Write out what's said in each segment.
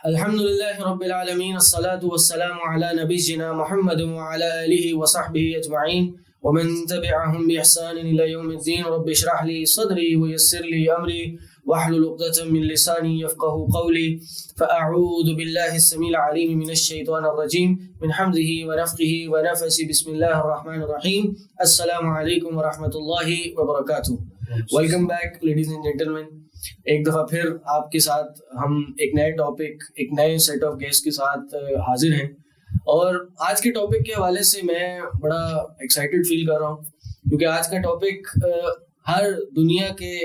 الحمد لله رب العالمين الصلاة والسلام على نبينا محمد وعلى آله وصحبه أجمعين ومن تبعهم بإحسان إلى يوم الدين. رب اشرح لي صدري ويسر لي أمري واحلل عقدة من لساني يفقهوا قولي. فأعوذ بالله السميع العليم من الشيطان الرجيم من حمده ونفخه ونفثه. بسم الله الرحمن الرحيم. السلام عليكم ورحمة الله وبركاته. Welcome back ladies and gentlemen. ایک دفعہ پھر آپ کے ساتھ ہم ایک نئے ٹاپک ایک نئے سیٹ آف گیسٹ کے ساتھ حاضر ہیں, اور آج کے ٹاپک کے حوالے سے میں بڑا ایکسائٹیڈ فیل کر رہا ہوں, کیونکہ آج کا ٹاپک ہر دنیا کے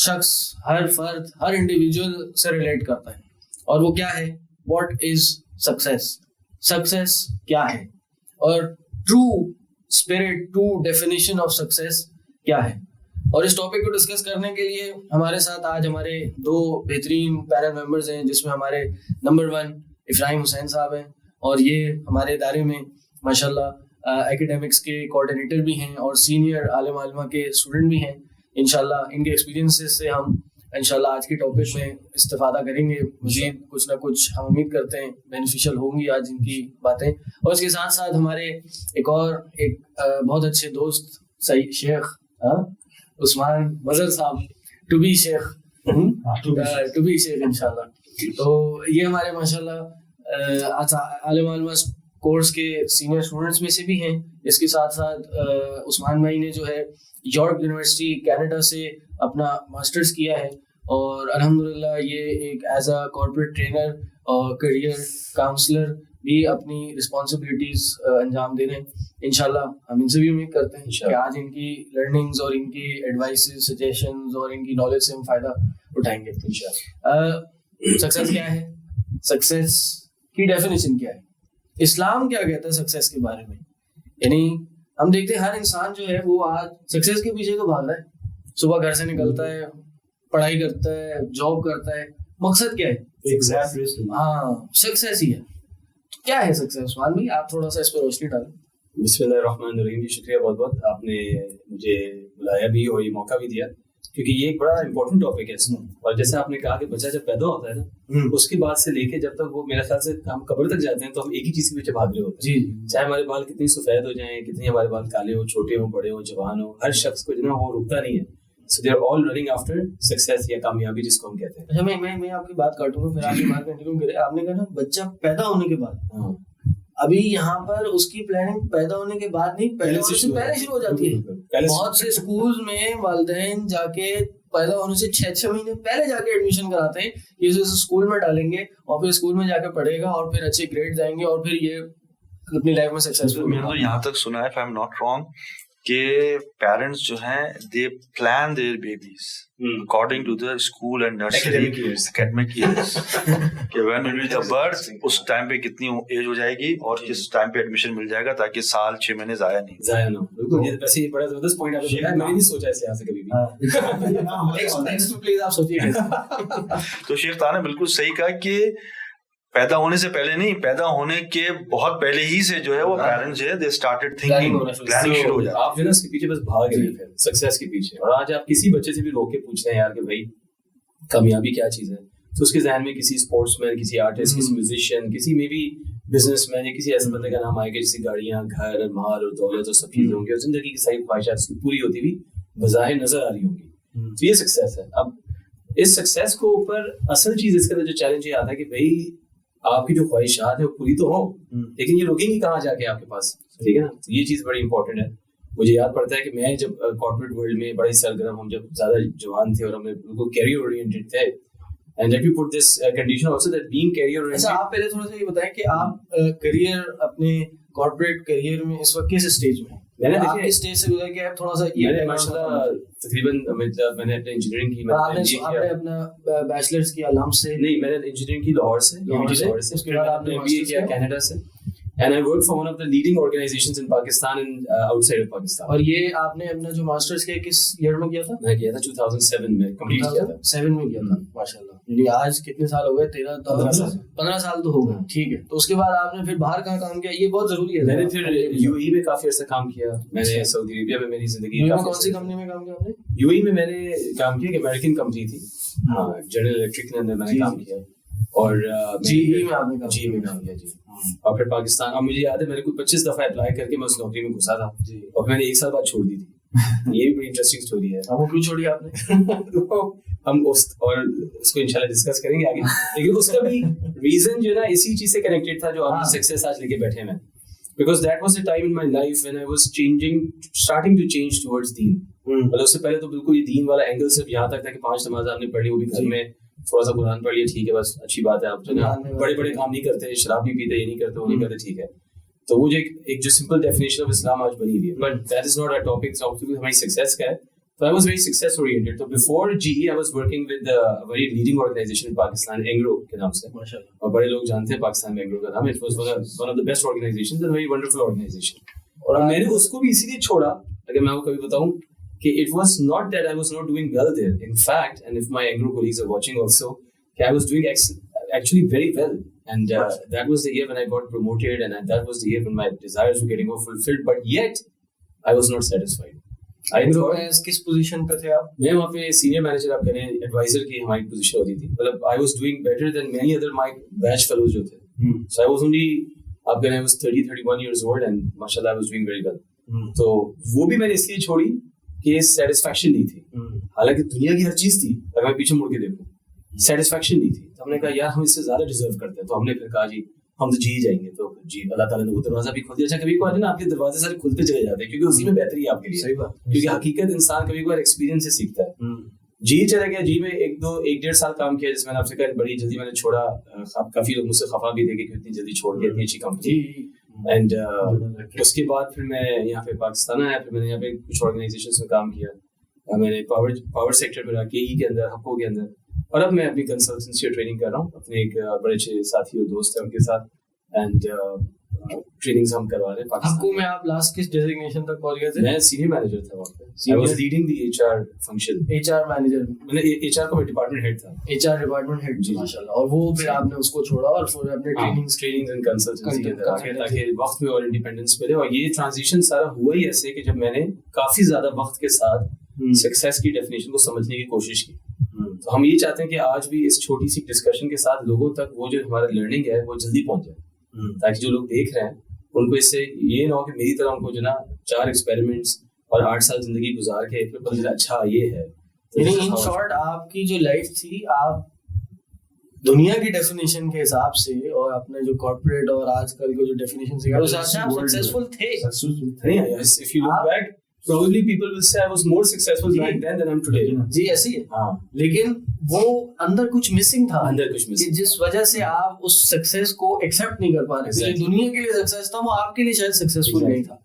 شخص, ہر فرد, ہر انڈیویجول سے ریلیٹ کرتا ہے, اور وہ کیا ہے, واٹ از سکسیس. سکسیس کیا ہے, اور true spirit, true definition of success کیا ہے. اور اس ٹاپک کو ڈسکس کرنے کے لیے ہمارے ساتھ آج ہمارے دو بہترین پینل ممبرز ہیں, جس میں ہمارے نمبر 1 ابراہیم حسین صاحب ہیں, اور یہ ہمارے ادارے میں ماشاءاللہ ایکیڈیمکس کے کوآرڈینیٹر بھی ہیں اور سینئر عالم علماء کے اسٹوڈنٹ بھی ہیں. انشاءاللہ ان کے ایکسپیرینسز سے ہم انشاءاللہ آج کے ٹاپک میں استفادہ کریں گے. مزید کچھ نہ کچھ ہم امید کرتے ہیں بینیفیشل ہوں گی آج ان کی باتیں. اور اس کے ساتھ ساتھ ہمارے ایک بہت اچھے دوست شیخ عثمان مظہر صاحب, ٹو بی شیخ انشاءاللہ. تو یہ ہمارے ماشاءاللہ عالم علماء کورس کے سینئر اسٹوڈنٹس میں سے بھی ہیں. اس کے ساتھ ساتھ عثمان بھائی نے جو ہے یارک یونیورسٹی کینیڈا سے اپنا ماسٹرز کیا ہے, اور الحمدللہ یہ ایک ایز اے کارپوریٹ ٹرینر اور کریئر کاؤنسلر بھی اپنی رسپانسبلٹیز انجام دے رہے ہیں. انشاءاللہ ہم ان سے بھی امید کرتے ہیں کہ آج ان کی لرننگز اور ان کی ایڈوائسز, سجیشنز اور ان کی نالج سے ہم فائدہ اٹھائیں گے انشاءاللہ. سکسیس کیا ہے, سکسیس کی ڈیفینیشن کیا ہے, اسلام کیا کہتا ہے سکسیس کے بارے میں. یعنی ہم دیکھتے ہیں ہر انسان جو ہے وہ آج سکسیس کے پیچھے تو بھاگ رہا ہے. صبح گھر سے نکلتا ہے, پڑھائی کرتا ہے, جاب کرتا ہے, مقصد کیا ہے؟ ہاں, سکسیس ہی ہے. کیا ہے سکسیس عثمان بھائی, آپ تھوڑا سا اس پہ روشنی ڈالیں. بسم اللہ الرحمن الرحیم. جی شکریہ بہت بہت, آپ نے مجھے بلایا بھی اور یہ موقع بھی دیا, کیونکہ یہ ایک بڑا امپورٹنٹ ٹاپک ہے اس میں. اور جیسے آپ نے کہا کہ بچہ جب پیدا ہوتا ہے نا, اس کے بعد سے لے کے جب تک وہ میرے خیال سے ہم قبر تک جاتے ہیں تو ہم ایک ہی چیز کے پیچھے بھاگ رہے ہوتے ہیں. جی, چاہے ہمارے بال کتنی سفید ہو جائیں, کتنی ہمارے بال کالے ہوں, چھوٹے ہوں, بڑے ہوں, جوان ہوں, ہر شخص کو جو نا وہ رکتا نہیں ہے. So they are all running after success یا کامیابی جس کو ہم کہتے ہیں. اچھا, میں آپ کی بات کاٹوں گا, پھر آپ کی بات کنٹینیو کریں. آپ نے کہا نا بچہ پیدا ہونے کے بعد, ابھی یہاں پر اس کی پلاننگ پیدا ہونے کے بعد نہیں, پہلے سے شروع ہو جاتی ہے. بہت سے اسکول میں والدین جا کے پیدا ہونے سے 6 مہینے پہلے جا کے ایڈمیشن کراتے ہیں کہ اسے اسکول میں ڈالیں گے, اور پھر اسکول میں جا کے پڑھے گا, اور پھر اچھے گریڈ آئیں گے, اور پھر یہ اپنی لائف میں سکسیسفل. میں نے تو یہاں تک سنا ہے, if I'm not wrong, کہ پیرنٹس جو ہیں they plan their babies according to the school and nursery academic years, کہ when will be the birth اس ٹائم پہ کتنی ایج ہو جائے گی اور کس ٹائم پہ ایڈمیشن مل جائے گا, تاکہ سال 6 مہینے ضائع نہ ہو. بالکل, یہ ویسے یہ بڑا زبردست پوائنٹ آپ نے بتایا, میں نے نہیں سوچا اس سے کبھی بھی. پلیز آپ سوچیے. تو شیخ طاہر نے بالکل صحیح کہا کہ پیدا ہونے سے پہلے نہیں, پیدا ہونے کے بہت پہلے ہی سے جو ہے وہ پیرنٹس جو ہے they started thinking, planning شروع ہو جاتا ہے. آپ جو ہے اس کے پیچھے بس بھاگ رہے ہیں سکسیس کے پیچھے. اور آج آپ کسی بچے سے بھی روک کے پوچھتے ہیں یار کہ بھائی کامیابی کیا چیز ہے, تو اس کے ذہن میں کسی اسپورٹس مین, کسی آرٹسٹ, کسی میوزیشین, کسی میں بھی بزنس مین یا کسی ایسے بندے کا نام آئے گا جس کی گاڑیاں, گھر, مال اور دولت اور سب چیزیں ہوں گی, اور زندگی کی ساری خواہشات اس کی پوری ہوتی ہوئی بظاہر نظر آ رہی ہوں گی. تو یہ سکسیس ہے. اب اس سکسیس کو اوپر اصل چیز اس کے اندر جو چیلنج یہ آتا ہے کہ بھائی آپ کی جو خواہشات ہیں وہ پوری تو ہوں, لیکن یہ رکیں گی کہاں جا کے آپ کے پاس, ٹھیک ہے نا. یہ چیز بڑی امپورٹنٹ ہے. مجھے یاد پڑتا ہے کہ میں جب کارپوریٹ ورلڈ میں بڑے سرگرم ہوں, جب زیادہ جوان تھے اور ہم بالکل کیریئر اورینٹڈ تھے, and let me put this condition also that being career oriented. اچھا, آپ پہلے تھوڑا سا یہ بتائیں کہ آپ کریئر, اپنے کارپوریٹ کریئر میں اس وقت کس اسٹیج میں ہیں؟ میں نے دیکھیں اسٹیج سے گزر کے تھوڑا سا یہ ماشاءاللہ تقریباً میں نے اپنے انجینئرنگ کی, آپ نے اپنا بیچلرز کیا لام سے؟ نہیں, میں نے انجینئرنگ کی لاہور سے, اس کے بعد آپ نے MBA کیا کینیڈا سے, and I work for one of the leading organizations in Pakistan and outside of Pakistan. اور یہ آپ نے اپنا جو ماسٹرز کیا کس ایئر میں کیا تھا؟ میں کیا تھا 2007 میں, کمپلیٹ کیا تھا 7 میں کیا تھا. ماشاءاللہ, یعنی آج کتنے سال ہو گئے؟ 15 سال تو ہو گئے. ٹھیک ہے, تو اس کے بعد آپ نے پھر باہر کہاں کام کیا؟ یہ بہت ضروری ہے. میں نے پھر UAE میں کافی عرصہ کام کیا. میں نے سعودی عربیہ میں میری زندگی. کون سی کمپنی میں کام کیا آپ نے؟ UAE میں میں نے کام کیا, کہ امریکن کمپنی تھی, ہاں, جنرل الیکٹرک کے اندر میں نے کام کیا. اور جی میں آپ نے جی میں کام کیا جی. اور پھر پاکستان, اب مجھے یاد ہے میں نے کوئی 25 دفعہ اپلائی کر کے میں اس نوکری میں گھسا تھا اور میں نے 1 سال بعد چھوڑ دی تھی. یہ بھی بڑی انٹرسٹنگ اسٹوری ہے. وہ کیوں چھوڑی آپ نے؟ ہم اور اس کو انشاءاللہ ڈسکس کریں گے آگے, لیکن اس کا بھی ریزن جو ہے نا اسی چیز سے کنیکٹڈ تھا جو آپ کی سکسیس آج لے کے بیٹھے ہیں. Because that was the time in my life when I was starting to change towards deen. مطلب اس سے پہلے تو بالکل یہ دین والا اینگل صرف یہاں تک تھا کہ 5 نماز آپ نے پڑھی, وہ بھی گھر میں تھوڑا سا قرآن پڑھ لیا, ٹھیک ہے بس اچھی بات ہے. آپ جو نا بڑے بڑے کام نہیں کرتے, شراب نہیں پیتے, یہ نہیں کرتے, وہ نہیں کرتے, ٹھیک ہے. تو وہ جو ایک جو سمپل ڈیفینیشن آف اسلام آج بنی ہوئی ہے, but that is not our topic. ہماری سکسیس کا ہے. So I was very success oriented. So before GE, I was working with a very leading organization in Pakistan, Engro کے نام سے. اور بڑے لوگ جانتے ہیں پاکستان میں Engro کا نام. It was one of the best organizations and very wonderful organization. اور میں نے اس کو بھی اسی لیے چھوڑا, اگر میں آپ کو کبھی بتاؤں کہ it was not that I was not doing well there. In fact, and if my Engro colleagues are watching also, I was doing actually very well. And that was the year when I got promoted, and that was the year when my desires were getting fulfilled. But yet, I was not satisfied. کس position پہ تھے آپ؟ میں وہاں پہ senior manager, آپ کہہ رہے ہیں ایڈوائزر کی ہماری پوزیشن ہوتی تھی. مطلب I was doing better than many other my batch fellows جو تھے. سو آئی واز اونلی, آپ کہہ رہے ہیں, I was 30-31 years old and mashallah I was doing very well. تو وہ بھی میں نے اس لیے چھوڑی کہ سیٹسفیکشن نہیں تھی. حالانکہ دنیا کی ہر چیز تھی, اگر میں پیچھے مڑ کے دیکھوں سیٹسفیکشن نہیں تھی. تو ہم نے کہا یار ہم اس سے زیادہ ڈیزرو کرتے ہیں. تو ہم نے پھر کہا جی ہم تو جی جائیں گے. تو جی اللہ تعالیٰ نے وہ دروازہ بھی کھول دیا. اچھا کبھی کو نا آپ کے دروازے سارے کھلتے چلے جاتے ہیں کیونکہ اسی میں بہتری ہے آپ کے لیے. صحیح بات, کیونکہ حقیقت انسان کبھی کو ایکسپیرینس سے سیکھتا ہے. جی چلے گیا, جی میں 1-1.5 سال کام کیا, جس میں نے آپ سے کہا بڑی جلدی میں نے چھوڑا. کافی لوگ مجھ سے خفا بھی تھے کہ اتنی جلدی چھوڑ دیا, اتنی اچھی کمپنی. اینڈ اس کے بعد پھر میں یہاں پہ پاکستان آیا. پھر میں نے یہاں پہ کچھ آرگنائزیشنس میں کام کیا. میں نے پاور سیکٹر میں رہا, KE کے اندر, ہپو کے اندر. اور اب میں اپنی کنسلٹنسی اور ٹریننگ کر رہا ہوں اپنے ایک بڑے اچھے ساتھی اور دوست ہیں ان کے ساتھ. اینڈ ٹریننگز ہم کروا رہے ہیں پاکستان. آپ کو میں آپ لاسٹ کس ڈیزگنیشن تک پہنچ گئے تھے؟ میں سینئر مینیجر تھا وہاں پہ. I was leading the HR function. HR manager, میں نے HR کا ڈپارٹمنٹ ہیڈ تھا. HR ڈپارٹمنٹ ہیڈ جی ماشاءاللہ. اور وہ پھر آپ نے اس کو چھوڑا اور پھر اپنے ٹریننگز اینڈ کنسلٹنسی کے اندر آ گئے تاکہ وقت میں اور انڈیپینڈنس ملے. اور یہ ٹرانزیشن سارا ہوا ہی ایسے کہ جب میں نے کافی زیادہ وقت کے ساتھ سکسیس کی ڈیفینیشن کو سمجھنے کی کوشش کی. تو ہم یہ چاہتے ہیں کہ آج بھی اس چھوٹی سی ڈسکشن کے ساتھ لوگوں تک وہ جو ہمارا لرننگ ہے وہ جلدی پہنچ جائے, تاکہ جو لوگ دیکھ رہے ہیں ان کو اس سے یہ نہ ہو کہ میری طرح ان کو جو نا 4 ایکسپیریمنٹس اور 8 سال زندگی گزار کے پھر پتہ چلا اچھا یہ ہے. یعنی ان شارٹ آپ کی جو لائف تھی, آپ دنیا کی ڈیفینیشن کے حساب سے اور اپنے جو کارپوریٹ اور آج کل کے جو ڈیفینیشن سے آپ سکسیسفل تھے. If you look back, probably people will say I was more successful back then than I'm today. جی ایسی ہے. ہاں لیکن وہ اندر کچھ مسنگ تھا, اندر کچھ مسنگ, جس وجہ سے آپ اس سکسیس کو ایکسیپٹ نہیں کر پا رہے. دنیا کے لیے سکسیس تھا, وہ آپ کے لیے شاید سکسیسفل نہیں تھا.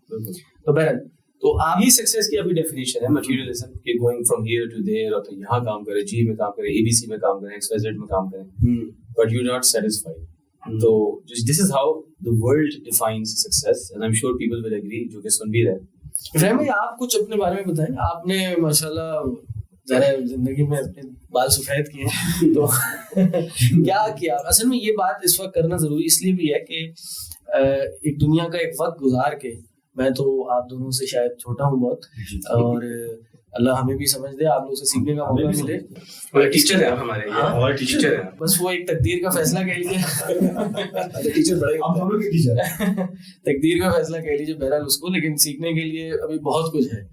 تو بہرحال تو آپ یہ سکسیس کی ابھی ڈیفینیشن ہے مٹیریلزم کہ گوئنگ فرام ہیئر ٹو دیر, اور تو یہاں کام کرے, جی میں کام کرے, ABC میں کام کرے, XYZ میں کام کرے, بٹ یو ناٹ سیٹسفائڈ. تو this is how the world defines success, and I am sure people will agree جو کہ سن بھی رہے. فہم بھائی آپ کچھ اپنے بارے میں بتائیں. آپ نے ماشاءاللہ ذرا زندگی میں اپنے بال سفید کیے ہیں, تو کیا کیا اصل میں؟ یہ بات اس وقت کرنا ضروری اس لیے بھی ہے کہ ایک دنیا کا ایک وقت گزار کے, میں تو آپ دونوں سے شاید چھوٹا ہوں بہت, اور اللہ ہمیں بھی سمجھ دے, آپ لوگ سے سیکھنے کا موقع ملے. ٹیچر ہیں ہمارے, ہمارے ٹیچر ہیں, بس وہ ایک تقدیر کا فیصلہ کہہ لیجیے. ٹیچر بڑے تقدیر کا فیصلہ کہہ لیجیے بہرحال اس کو. لیکن سیکھنے کے لیے ابھی بہت کچھ ہے,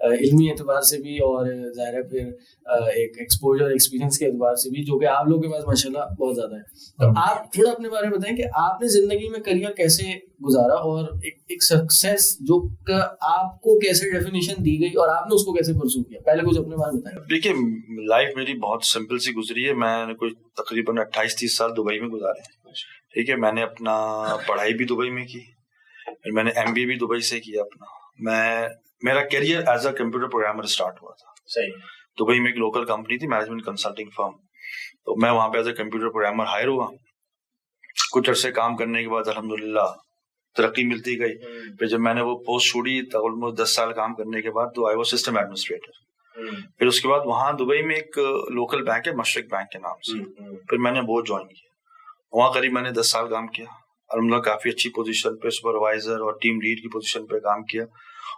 علمی اعتبار سے بھی اور ظاہر ہے پھر ایک ایکسپوجر ایکسپیرینس کے اعتبار سے بھی, جو کہ آپ لوگوں کے پاس ماشاءاللہ بہت زیادہ ہے. تو آپ تھوڑا اپنے بارے میں بتائیں کہ آپ نے زندگی میں کریئر کیسے گزارا, اور ایک سکسیس جو آپ کو کیسے ڈیفینیشن دی گئی اور آپ نے اس کو کیسے پرسو کیا. پہلے کچھ اپنے بارے میں بتائیں. دیکھیے لائف میری بہت سمپل سی گزری ہے. میں نے کوئی تقریباً 28-30 سال دبئی میں گزارے ہیں. ٹھیک ہے, میں نے اپنا پڑھائی بھی دبئی میں کی, میں نے MBA بھی دبئی سے کیا اپنا. میرا career as a computer programmer start ہوا تھا. صحیح. دبئی میں ایک لوکل کمپنی تھی, مینجمنٹ کنسلٹنگ فرم, تو میں وہاں پہ as a computer programmer hire ہوا. کچھ عرصے کام کرنے کے بعد الحمدللہ ترقی ملتی گئی. پھر جب میں نے وہ پوسٹ چھوڑی آلموسٹ 10 سال کام کرنے کے بعد, تو آئی واز سسٹم ایڈمنسٹریٹر. پھر اس کے بعد وہاں دبئی میں ایک لوکل بینک ہے مشرق بینک کے نام سے, پھر میں نے وہ جوائن کیا. وہاں قریب میں نے 10 سال کام کیا. الحمدللہ کافی اچھی پوزیشن پہ, سپروائزر اور ٹیم لیڈ کی پوزیشن پہ کام کیا,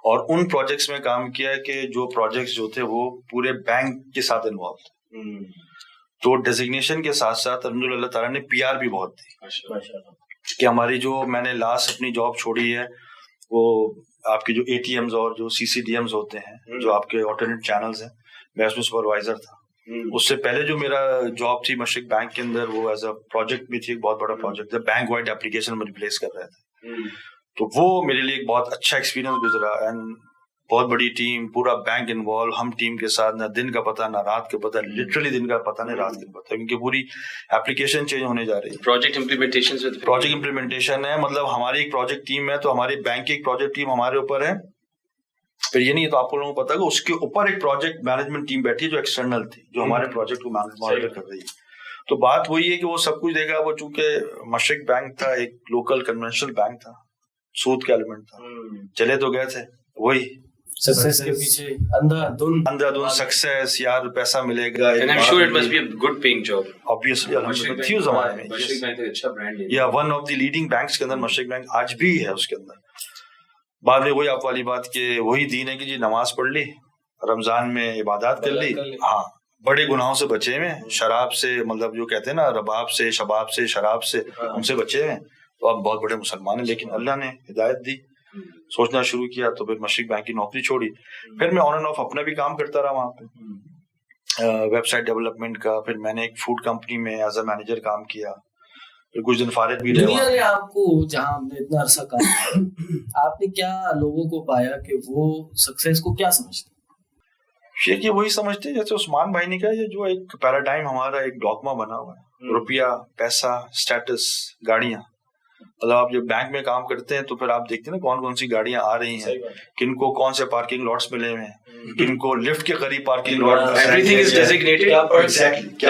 اور ان پروجیکٹس میں کام کیا کہ جو پروجیکٹس جو تھے وہ پورے بینک کے ساتھ انوالو تھے. تو ڈیزگنیشن کے ساتھ ساتھ الحمدللہ اللہ تعالیٰ نے PR بھی بہت دی کہ ہماری جو میں نے لاسٹ اپنی جاب چھوڑی ہے وہ آپ کے جو ATMs اور جو CCDMs ہوتے ہیں جو آپ کے آلٹرنیٹ چینلز ہیں میں اس میں سپروائزر تھا. اس سے پہلے جو میرا جاب تھی مشرق بینک کے اندر وہ ایز اے پروجیکٹ بھی تھی, ایک بہت بڑا پروجیکٹ تھا, بینک وائڈ اپلیکیشن میں ریپلیس کر رہے تھے. تو وہ میرے لیے ایک بہت اچھا ایکسپیرینس گزرا اینڈ بہت بڑی ٹیم, پورا بینک انوالو, ہم ٹیم کے ساتھ نہ دن کا پتہ نہ رات کا پتہ, لٹرلی دن کا پتہ نہیں رات کا پتہ, کیونکہ پوری ایپلیکیشن چینج ہونے جا رہی ہے. پروجیکٹ امپلیمنٹیشن ہے, مطلب ہماری ایک پروجیکٹ ٹیم ہے تو ہماری بینک کی ایک پروجیکٹ ٹیم ہمارے اوپر ہے. پھر یہ نہیں ہے تو آپ کو لوگوں کو پتا کہ اس کے اوپر ایک پروجیکٹ مینجمنٹ ٹیم بیٹھی ہے جو ایکسٹرنل تھی, جو ہمارے پروجیکٹ کو مانیٹر کر رہی ہے. تو بات وہی ہے کہ وہ سب کچھ دیکھا. وہ چونکہ مشرق بینک تھا, ایک لوکل کنونشنل بینک تھا, سود کا ایلیمنٹ تھا, چلے تو گئے تھے وہی سکسیس کے پیچھے اندھا دھند سکسیس, یار پیسہ ملے گا, تھی اس زمانے میں. یا one of the leading banks کے اندر مشرق بینک آج بھی ہے. اس کے اندر بعد میں وہی آپ والی بات کہ وہی دین ہے کہ جی نماز پڑھ لی, رمضان میں عبادات کر لی, ہاں بڑے گناہوں سے بچے ہوئے, شراب سے, مطلب جو کہتے ہیں نا رباب سے, شباب سے, شراب سے, ان سے بچے ہوئے, تو آپ بہت بڑے مسلمان ہیں. لیکن اللہ نے ہدایت دی, سوچنا شروع کیا, تو پھر مشرق بینک کی نوکری چھوڑی. پھر میں آن اینڈ آف اپنا بھی کام کرتا رہا وہاں پہ, ویب سائٹ ڈیولپمنٹ کا. پھر میں نے ایک فوڈ کمپنی میں ایز اے مینیجر کام کیا. پھر کچھ دن فارغ بھی رہا. دنیا نے آپ کو جہاں آپ نے اتنا عرصہ کام کیا, آپ نے کیا لوگوں کو پایا کہ وہ سکسیس کو کیا سمجھتے ہیں؟ یہ وہی سمجھتے ہیں جیسے عثمان بھائی نے کہا, یہ جو ایک پیراڈائم ہمارا ایک ڈاگما بنا ہوا ہے, روپیہ, پیسہ, اسٹیٹس, گاڑیاں. مطلب آپ جب بینک میں کام کرتے ہیں تو پھر آپ دیکھتے ہیں نا کون کون سی گاڑیاں آ رہی ہیں, کن کو کون سے پارکنگ لاٹس ملے ہوئے ہیں, کن کو لفٹ کے قریب parking lot. Everything is designated.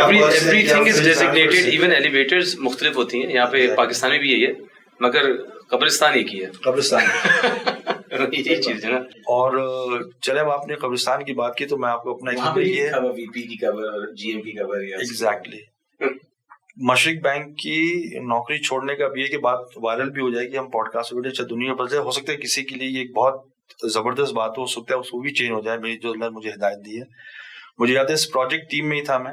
Everything is designated. Even elevators مختلف ہوتی ہیں. یہاں پہ پاکستان میں بھی یہی ہے, مگر قبرستان ایک ہی ہے. قبرستان یہی چیز ہے نا. اور چلے اب آپ نے قبرستان کی بات کی تو میں آپ کو اپنا ایگزیکٹلی مشرق بینک کی نوکری چھوڑنے کا بھی ہے کہ بات وائرل بھی ہو جائے گی, ہم پوڈ کاسٹ ویڈیو اچھا دنیا پر ہو سکتا ہے کسی کے لیے یہ ایک بہت زبردست بات ہو سکتا ہے, اس کو بھی چینج ہو جائے. میری جو اللہ نے مجھے ہدایت دی ہے, مجھے یاد ہے اس پروجیکٹ ٹیم میں ہی تھا میں,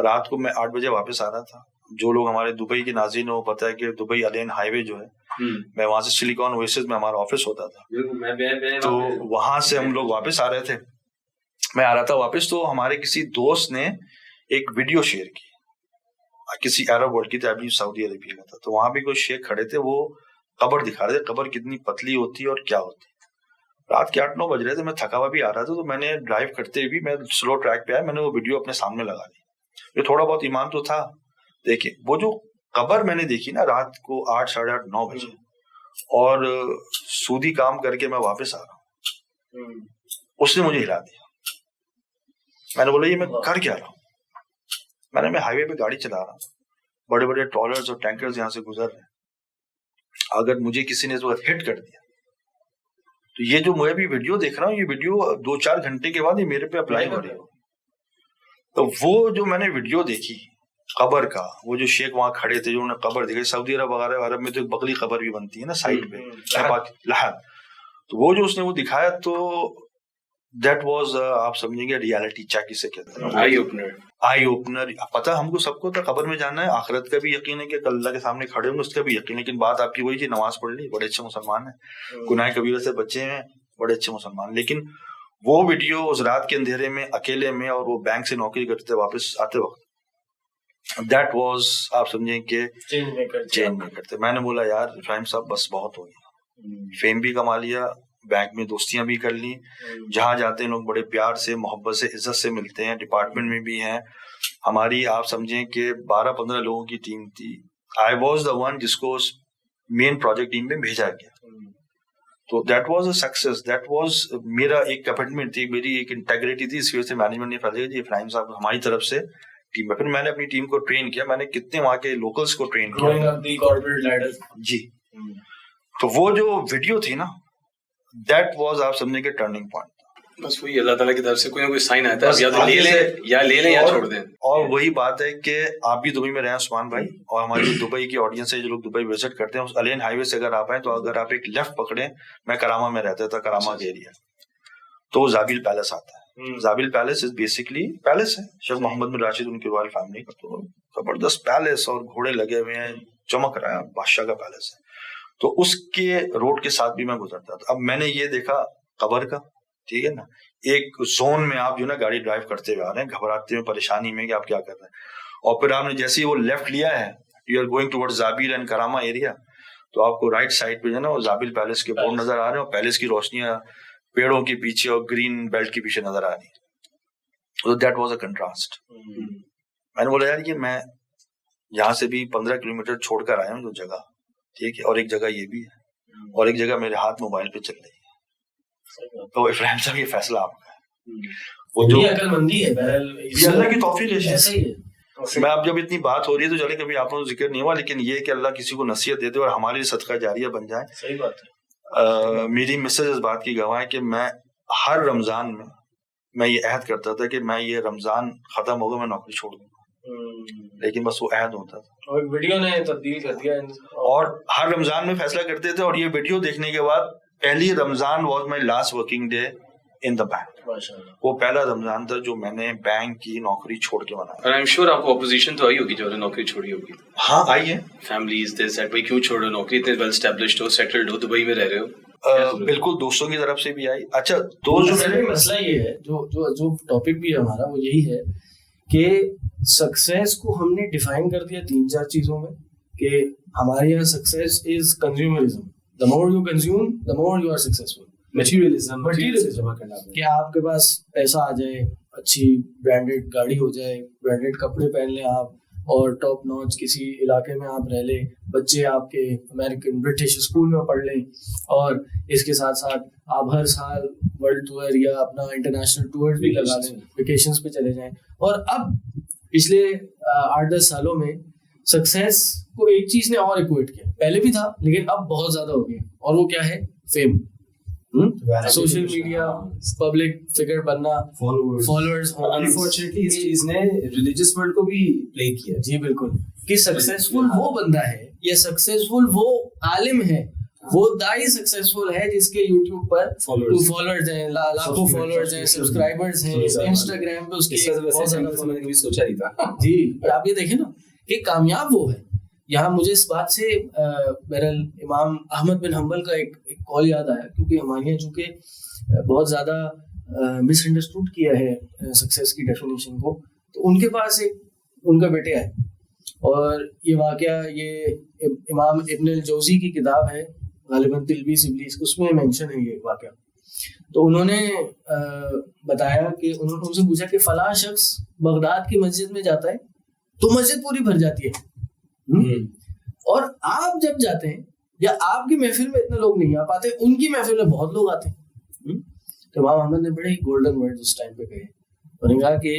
رات کو میں 8 بجے واپس آ رہا تھا. جو لوگ ہمارے دبئی کے ناظرین ہیں وہ پتہ ہے کہ دبئی الین ہائی وے جو ہے, میں وہاں سے سلیکون اویسس میں ہمارا آفس ہوتا تھا, تو وہاں سے ہم لوگ واپس آ رہے تھے. میں آ رہا تھا واپس, تو ہمارے کسی دوست نے ایک ویڈیو شیئر کی کسی عرب ورلڈ کی, تھی ابھی سعودی عربیہ کا تھا. تو وہاں بھی کوئی شیخ کھڑے تھے, وہ قبر دکھا رہے تھے, قبر کتنی پتلی ہوتی ہے اور کیا ہوتی ہے. رات کے 8-9 بج رہے تھے, میں تھکا ہوا بھی آ رہا تھا, تو میں نے ڈرائیو کرتے ہوئے میں سلو ٹریک پہ آیا, میں نے وہ ویڈیو اپنے سامنے لگا دی. یہ تھوڑا بہت ایمان تو تھا. دیکھیں وہ جو قبر میں نے دیکھی نا رات کو 8, 8:30, 9 بجے, اور سودی کام کر کے میں واپس آ رہا ہوں, اس نے مجھے ہلا دیا. میں نے بولا یہ میں کر کیا رہا ہوں. میں ہائی وے پہ گاڑی چلا رہا ہوں, بڑے بڑے ٹرالرز اور ٹینکرز یہاں سے گزر رہے ہیں, اگر مجھے کسی نے اس وقت ہٹ کر دیا تو یہ جو میں بھی ویڈیو دیکھ رہا ہوں, یہ ویڈیو 2-4 گھنٹے کے بعد یہ میرے پہ اپلائی ہو رہی ہو. تو وہ جو میں نے ویڈیو دیکھی قبر کا, وہ جو شیخ وہاں کھڑے تھے جنہوں نے قبر دیکھی, سعودی عرب وغیرہ عرب میں تو ایک بغلی قبر بھی بنتی ہے نا سائڈ پہ, لحد, تو وہ جو اس نے وہ دکھایا, تو دیٹ واز آپ سمجھیں گے ریالٹی چیک اسے کہتے ہیں, آئی اوپنر. پتہ ہم کو سب کو تھا قبر میں جانا ہے, آخرت کا بھی یقین ہے کہ اللہ کے سامنے کھڑے ہوں گے, اس کا بھی یقین. لیکن بات آپ کی وہی تھی, نماز پڑھ لی, بڑے اچھے مسلمان ہیں, گناہ کبیرہ سے بچے ہیں, بڑے اچھے مسلمان. لیکن وہ ویڈیو اس رات کے اندھیرے میں اکیلے میں, اور وہ بینک سے نوکری کرتے تھے واپس آتے وقت, دیٹ واز آپ سمجھیں کہ چینج نہیں کرتے. میں نے بولا یار ابراہیم صاحب بس بہت ہو گیا, فیم بھی کما لیا, بینک میں دوستیاں بھی کر لی, جہاں جاتے ہیں لوگ بڑے پیار سے, محبت سے, عزت سے ملتے ہیں, ڈپارٹمنٹ میں بھی ہیں. ہماری آپ سمجھیں کہ 12-15 لوگوں کی ٹیم تھی. آئی واز دا ون جس کو مین پروجیکٹ ٹیم میں بھیجا گیا. تو that was a success, that was میرا ایک کمٹمنٹ تھی, میری ایک انٹیگریٹی تھی. اس وجہ سے مینجمنٹ نے فیصلہ کیا ابراہیم صاحب ہماری طرف سے ٹیم میں. پھر میں نے اپنی ٹیم کو ٹرین کیا, میں نے کتنے وہاں کے لوکلس کو ٹرین کیا جی. تو وہ جو ویڈیو تھی نا, دیٹ واز آپ سمجھیں کہ ٹرننگ پوائنٹ. بس وہی اللہ تعالیٰ کی طرف سے کوئی نہ کوئی سائن آتا ہے, یا تو لے لیں یا چھوڑ دیں. اور وہی بات ہے کہ آپ بھی دبئی میں رہے ہیں عثمان بھائی, اور ہماری جو دبئی کی آڈینس ہے, جو لوگ دبئی وزٹ کرتے ہیں, اس الین ہائی وے سے اگر آپ آئیں تو اگر آپ ایک لیفٹ پکڑیں, میں کرامہ میں رہتا تھا, کرامہ کے ایریا, تو زابیل پیلس آتا ہے, Zabul palace is basically palace ہے, شیخ محمد بن راشد ان کی رائل فیملی کا, تو زبردست پیلس اور گھوڑے لگے ہوئے ہیں, چمک رہا ہے, بادشاہ کا پیلس ہے. تو اس کے روڈ کے ساتھ بھی میں گزرتا تھا. اب میں نے یہ دیکھا قبر کا, ٹھیک ہے نا, ایک زون میں آپ جو نا گاڑی ڈرائیو کرتے ہوئے آ رہے ہیں, گھبراتے ہوئے, پریشانی میں کہ آپ کیا کر رہے ہیں, اور پھر آپ نے جیسے ہی وہ لیفٹ لیا ہے, you are going toward Zabeel and Karama area, تو آپ کو رائٹ سائڈ پہ جو ہے نا وہ زابل پیلس کے بورڈ نظر آ رہے ہیں, اور پیلس کی روشنیاں پیڑوں کے پیچھے اور گرین بیلٹ کے پیچھے نظر آ رہی ہیں. So that was a contrast. میں نے بولا یار یہ میں یہاں سے بھی 15 کلومیٹر چھوڑ کر آیا ہوں جو جگہ, ٹھیک ہے, اور ایک جگہ یہ بھی ہے, اور ایک جگہ میرے ہاتھ موبائل پہ چل رہی ہے. تو ابراہیم صاحب یہ فیصلہ آپ کا ہے, وہ جو عقل مندی ہے, یہ اللہ کی توفیق ہے. میں اب جب اتنی بات ہو رہی ہے تو چلے کبھی آپ لوگوں کو ذکر نہیں ہوا, لیکن یہ کہ اللہ کسی کو نصیحت دے دے اور ہمارے لیے صدقہ جاریہ بن جائے. صحیح بات ہے. میری مسز اس بات کی گواہ ہے کہ میں ہر رمضان میں یہ عہد کرتا تھا کہ میں یہ رمضان ختم ہوگا میں نوکری چھوڑ دوں گا, لیکن بس وہ عہد ہوتا تھا, اور ویڈیو نے تبدیل کر دیا. اور ہر رمضان میں فیصلہ کرتے تھے, اور یہ ویڈیو دیکھنے کے بعد پہلی Ramzan was my last working day in the bank. وہ پہلا رمضان تھا جو میں نے بینک کی نوکری چھوڑ کے بنایا. اور آئی ایم شیور آپ کو اپوزیشن تو آئی ہوگی جو نوکری چھوڑی ہوگی. ہاں آئی ہے. فیملیز دے سیڈ بھائی کیوں چھوڑو نوکری, اتنے ویل اسٹیبلشڈ ہو, سیٹلڈ ہو, دبئی میں رہ رہے ہو. بالکل دوستوں کی طرف سے بھی آئی. اچھا دوست جو مسئلہ یہ ہے, جو ٹاپک بھی ہے ہمارا وہ یہی ہے کہ سکسیس کو ہم نے ڈیفائن کر دیا 3-4 چیزوں میں, کہ ہمارے یہاں success is consumerism, the more you consume the more you are successful. Materialism کہ آپ کے پاس پیسہ آ جائے, اچھی برانڈیڈ گاڑی ہو جائے, برانڈیڈ کپڑے پہن لیں آپ, اور ٹاپ نوچ کسی علاقے میں آپ رہ لیں, بچے آپ کے امریکن برٹش اسکول میں پڑھ لیں, اور اس کے ساتھ ساتھ آپ ہر سال ورلڈ ٹور یا اپنا انٹرنیشنل ٹور بھی لگا لیں, ویکیشنز پہ چلے جائیں. اور اب پچھلے 8-10 سالوں میں سکسیس کو ایک چیز نے اور ایکویٹ کیا, پہلے بھی تھا لیکن اب بہت زیادہ ہو گیا, اور وہ کیا ہے, fame, social media, public figure بننا, فالوورز. انفارچونیٹلی اس چیز نے ریلیجیس ورلڈ کو بھی پلے کیا. جی بالکل, کہ سکسیسفل وہ بندہ ہے یا سکسیسفل وہ عالم ہے, وہ دائی سکسیسفل ہے جس کے یوٹیوب پر فالوورز ہیں, لاکھوں فالوورز ہیں, سبسکرائبرز ہیں, انسٹاگرام پہ اس کی میں نے کبھی سوچا نہیں تھا. جی آپ یہ دیکھیں نا کہ کامیاب وہ ہے. یہاں مجھے اس بات سے بہرحال امام احمد بن حنبل کا ایک کال یاد آیا, کیونکہ ہمارے یہاں چونکہ بہت زیادہ مس انڈرسٹوڈ کیا ہے سکسیس کی ڈیفینیشن کو, تو ان کے پاس ایک ان کا بیٹے آئے, اور یہ واقعہ یہ امام ابن الجوزی کی کتاب ہے غالباً تلبیس ابلیس, اس میں مینشن ہے یہ واقعہ. تو انہوں نے بتایا کہ انہوں نے ان سے پوچھا کہ فلاں شخص بغداد کی مسجد میں جاتا ہے تو مسجد پوری بھر جاتی ہے, اور آپ جب جاتے ہیں یا آپ کی محفل میں اتنے لوگ نہیں آ پاتے, ان کی محفل میں بہت لوگ آتے ہیں. تو امام احمد نے بڑے ہی گولڈن ورڈ اس ٹائم پہ کہے, انہوں نے کہا کہ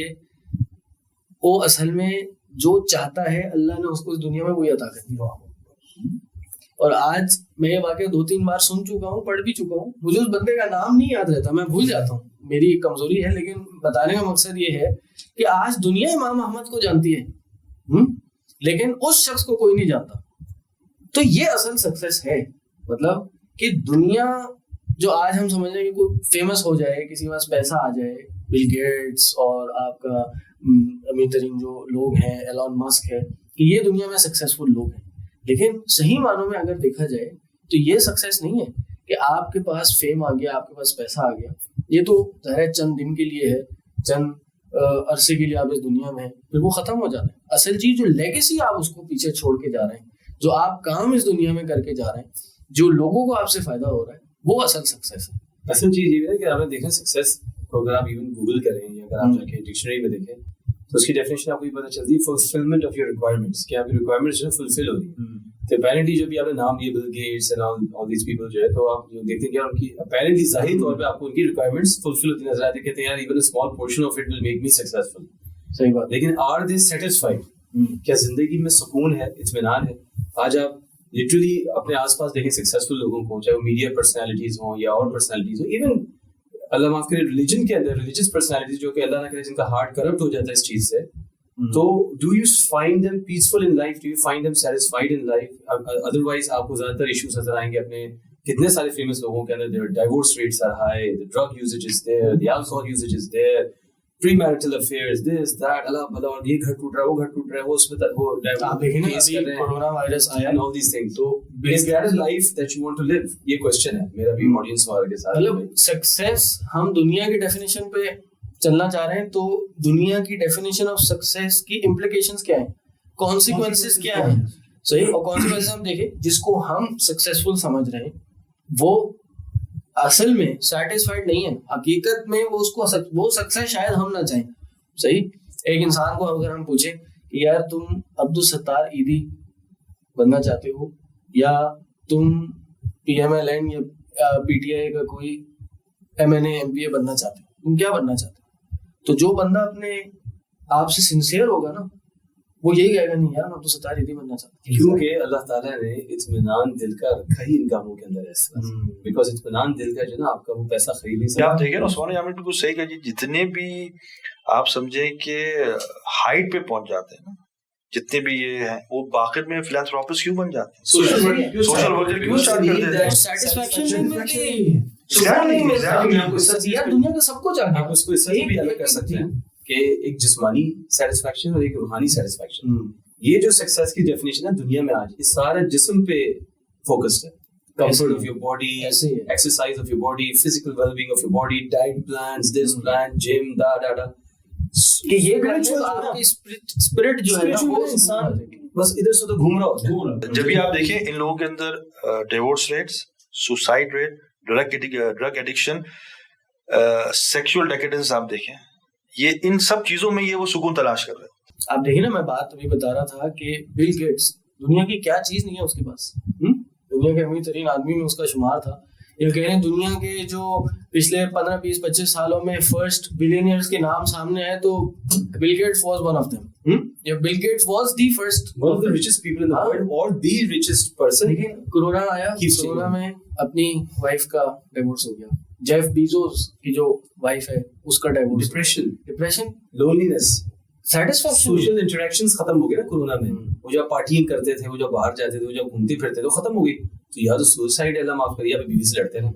وہ اصل میں جو چاہتا ہے اللہ نے اس کو اس دنیا میں وہی عطا کر دیا. اور آج میں یہ واقعہ 2-3 بار سن چکا ہوں, پڑھ بھی چکا ہوں, مجھے اس بندے کا نام نہیں یاد رہتا, میں بھول جاتا ہوں, میری ایک کمزوری ہے. لیکن بتانے کا مقصد یہ ہے کہ آج دنیا امام احمد کو جانتی ہے, لیکن اس شخص کو کوئی نہیں جانتا. تو یہ اصل سکسیس ہے, مطلب کہ دنیا جو آج ہم سمجھ رہے ہیں کہ کوئی فیمس ہو جائے, کسی کے پاس پیسہ آ جائے, بل گیٹس اور آپ کا امیر ترین جو لوگ ہیں ایلون مسک ہے, کہ یہ دنیا میں سکسیسفل لوگ ہیں. لیکن صحیح معنوں میں اگر دیکھا جائے تو یہ سکسیس نہیں ہے کہ آپ کے پاس فیم آ گیا, آپ کے پاس پیسہ آ گیا. یہ تو ظاہر چند دن کے لیے ہے, چند عرصے کے لیے آپ اس دنیا میں ہیں, پھر وہ ختم ہو جاتا ہے. اصل چیز جو لیگیسی آپ اس کو پیچھے چھوڑ کے جا رہے ہیں, جو آپ کام اس دنیا میں کر کے جا رہے ہیں, جو لوگوں کو آپ سے فائدہ ہو رہا ہے, وہ اصل سکسیس ہے. اصل چیز یہ ہے کہ آپ نے دیکھا سکسیس کو اگر آپ ایون گوگل کریں یا اگر آپ جا کے ڈکشنری میں دیکھیں تو اس کی ڈیفینیشن آپ کو یہ پتہ چلتی ہے, فلفلمنٹ آف یور ریکوائرمنٹس, کہ آپ کی ریکوائرمنٹس جو فلفل ہو رہی ہیں. تو اپیرنٹلی جو بھی آپ نے نام لیے Bill Gates and all these people جو ہے, تو آپ جو دیکھتے ہیں کہ ان کی اپیرنٹلی ظاہری طور پہ آپ کو ان کی ریکوائرمنٹس فلفل ہوتی نظر آتی ہے. کہتے ہیں یار even a small portion of it will make me successful. صحیح بات. لیکن آر دے سیٹسفائڈ, کیا زندگی میں سکون ہے, اطمینان ہے؟ آج آپ لٹرلی اپنے آس پاس دیکھیں سکسیسفل لوگوں کو, چاہے وہ میڈیا پرسنالٹیز ہوں یا اور پرسنالٹیز ہوں, ایون اللہ معاف کرے ریلیجن کے اندر ریلیجیس پرسنالٹیز جو کہ اللہ نہ کرے جن کا ہارٹ کرپٹ ہو جاتا ہے اس چیز سے, تو do you find them peaceful in life, do you find them satisfied in life? Otherwise آپ کو زیادہ تر ایشوز نظر آئیں گے اپنے کتنے سارے فیمس لوگوں کے اندر divorce rates are high, the drug usage is there, the alcohol usage is there, premarital affairs, this that, اللہ بھلا, اور یہ گھر ٹوٹ رہا ہے, وہ گھر ٹوٹ رہا ہے, وہ اس میں وہ آپ دیکھیں نا ابھی کورونا وائرس آیا, and all these things. تو is that a life that you want to live? یہ کوسچن ہے میرا بھی آڈینس والے کے ساتھ. مطلب سکسیس, ہم دنیا کی ڈیفینیشن پہ چلنا چاہ رہے ہیں, تو دنیا کی ڈیفینیشن آف سکسیس کی امپلیکیشنز کیا ہیں, کانسیکوینسز کیا ہیں, صحیح. اور کانسیکوینسز ہم دیکھیں, جس کو ہم سکسیسفل سمجھ رہے ہیں وہ اصل میں سیٹسفائڈ نہیں ہے. حقیقت میں وہ اس کو وہ سکسیس شاید ہم نہ چاہیں, صحیح. ایک انسان کو اگر ہم پوچھیں کہ یار تم عبدالستار عیدی بننا چاہتے ہو یا تم PMLN یا PTI کا کوئی MNA MPA بننا چاہتے ہو, تم کیا بننا چاہتے ہو, تو جو بندہ اپنے آپ سے سنسیئر ہوگا نا, وہ یہی کہے گا نہیں یار میں عبدالستار عیدی بننا چاہتا ہوں, کیونکہ اللہ تعالیٰ نے اطمینان دل کا رکھا ہی ان کاموں کے اندر ہے. بیکاز اطمینان دل کا جو نا آپ کا وہ پیسہ خرید نہیں سکتا. آپ دیکھیں نا عثمان جامع بالکل صحیح کہا جی, جتنے بھی آپ سمجھیں کہ ہائٹ پہ پہنچ جاتے ہیں نا, جتنے بھی یہ ہیں وہ باخر میں فلانتھروپسٹ کیوں بن جاتے ہیں, سوشل ورکر کیوں اسٹارٹ کرتے ہیں, سیٹسفیکشن نہیں ملتی. یار دنیا کا سب کچھ آپ اس کو اس طرح بھی الگ کر سکتے ہیں کہ ایک جسمانی سیٹسفیکشن اور ایک روحانی سیٹسفیکشن. یہ جو سکسیس کی ڈیفینیشن ہے دنیا میں آج, اس سارے جسم پہ فوکسڈ ہے. comfort of your body, exercise of your body, physical well-being of your body, diet plans, this plan, gym, da. کہ یہ کرنے اسپرٹ جو ہے وہ انسان بس ادھر سے تو گھوم رہا ہوتا ہے. جب بھی آپ دیکھیں ان لوگوں کے اندر divorce rates, suicide rate, drug addiction, sexual decadence, آپ دیکھیں یہ ان سب چیزوں میں یہ وہ سکون تلاش کر رہے ہیں. آپ دیکھیں نا, میں بات ابھی بتا رہا تھا کہ بل گیٹس دنیا کی کیا چیز نہیں ہے اس کے پاس, دنیا کے امیر ترین آدمی میں اس کا شمار تھا. یہ کہہ رہے ہیں دنیا کے جو پچھلے 15, 20, 25 سالوں میں فرسٹ بلینئرز کے نام سامنے آئے تو Bill Gates was one of them. Bill Gates was the first, one of the richest people in the world or the richest person. لیکن کورونا آیا, کورونا میں اپنی وائف کا ڈیورس ہو گیا. جیف بیزوس کی جو وائف ہے اس کا divorce. Depression, loneliness, satisfaction, social interactions ختم ہو گئے نا کورونا میں. وہ جو پارٹینگ کرتے تھے, وہ جو باہر جاتے تھے, وہ جو گھومتے پھرتے تھے, وہ ختم ہو گئی. تو یا تو سوسائڈ, اللہ معاف کریے, آپ بیوی سے لڑتے رہے,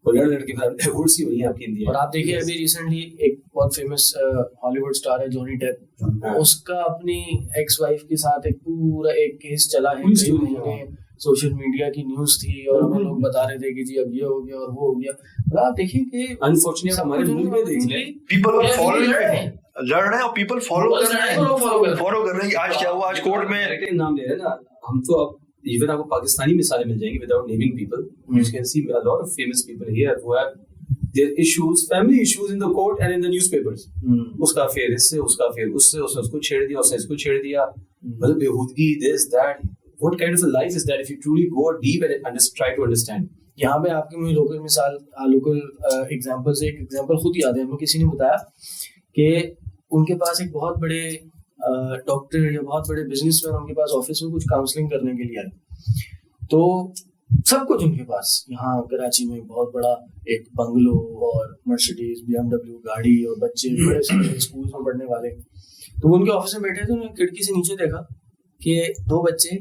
اور لڑ کے ڈیورس ہی ہوئی ہے آپ کی انڈیا. اور آپ دیکھیے ابھی ریسنٹلی ایک بہت فیمس ہالی ووڈ اسٹار ہے جونی ڈیپ, اس کا اپنی ایکس وائف کے ساتھ ایک پورا ایک کیس چلا ہے. سوشل میڈیا کی نیوز تھی اور ہمیں لوگ بتا رہے تھے کہ جی اب یہ ہو گیا اور وہ ہو گیا. آپ دیکھیں کہ انفارچونیٹلی ہمارے ملک میں دیکھ لیں, پیپل لڑ رہے ہیں اور پیپل فالو کر رہے ہیں. آج کیا ہوا, آج کورٹ میں نام لے رہے ہیں نا ہم, تو اب ایون آپ کو پاکستانی مثالیں مل جائیں گی without naming people. You can see a lot of famous people here who have their issues, family issues in the court and in the newspapers. اس کا افیئر اس سے, اس کا افیئر اس سے, اس نے اس کو چھیڑ دیا, اس نے اس کو چھیڑ دیا, مطلب بےہودگی, this that. What kind of a life is that if you truly go deep and try to understand? یہاں پہ آپ کی مجھے لوکل مثال, لوکل ایگزامپل سے ایک ایگزامپل خود یاد ہے. ہمیں کسی نے بتایا کہ ان کے پاس ایک بہت بڑے ڈاکٹر یا بہت بڑے بزنس مین ان کے پاس آفس میں کچھ کاؤنسلنگ کرنے کے لیے آئے. تو سب کچھ ان کے پاس, یہاں کراچی میں بہت بڑا ایک بنگلو اور مرسیڈیز, BMW گاڑی, اور بچے بڑے سارے اسکول میں پڑھنے والے. تو وہ ان کے آفس میں بیٹھے تھے, انہوں نے کھڑکی سے نیچے دیکھا کہ 2 بچے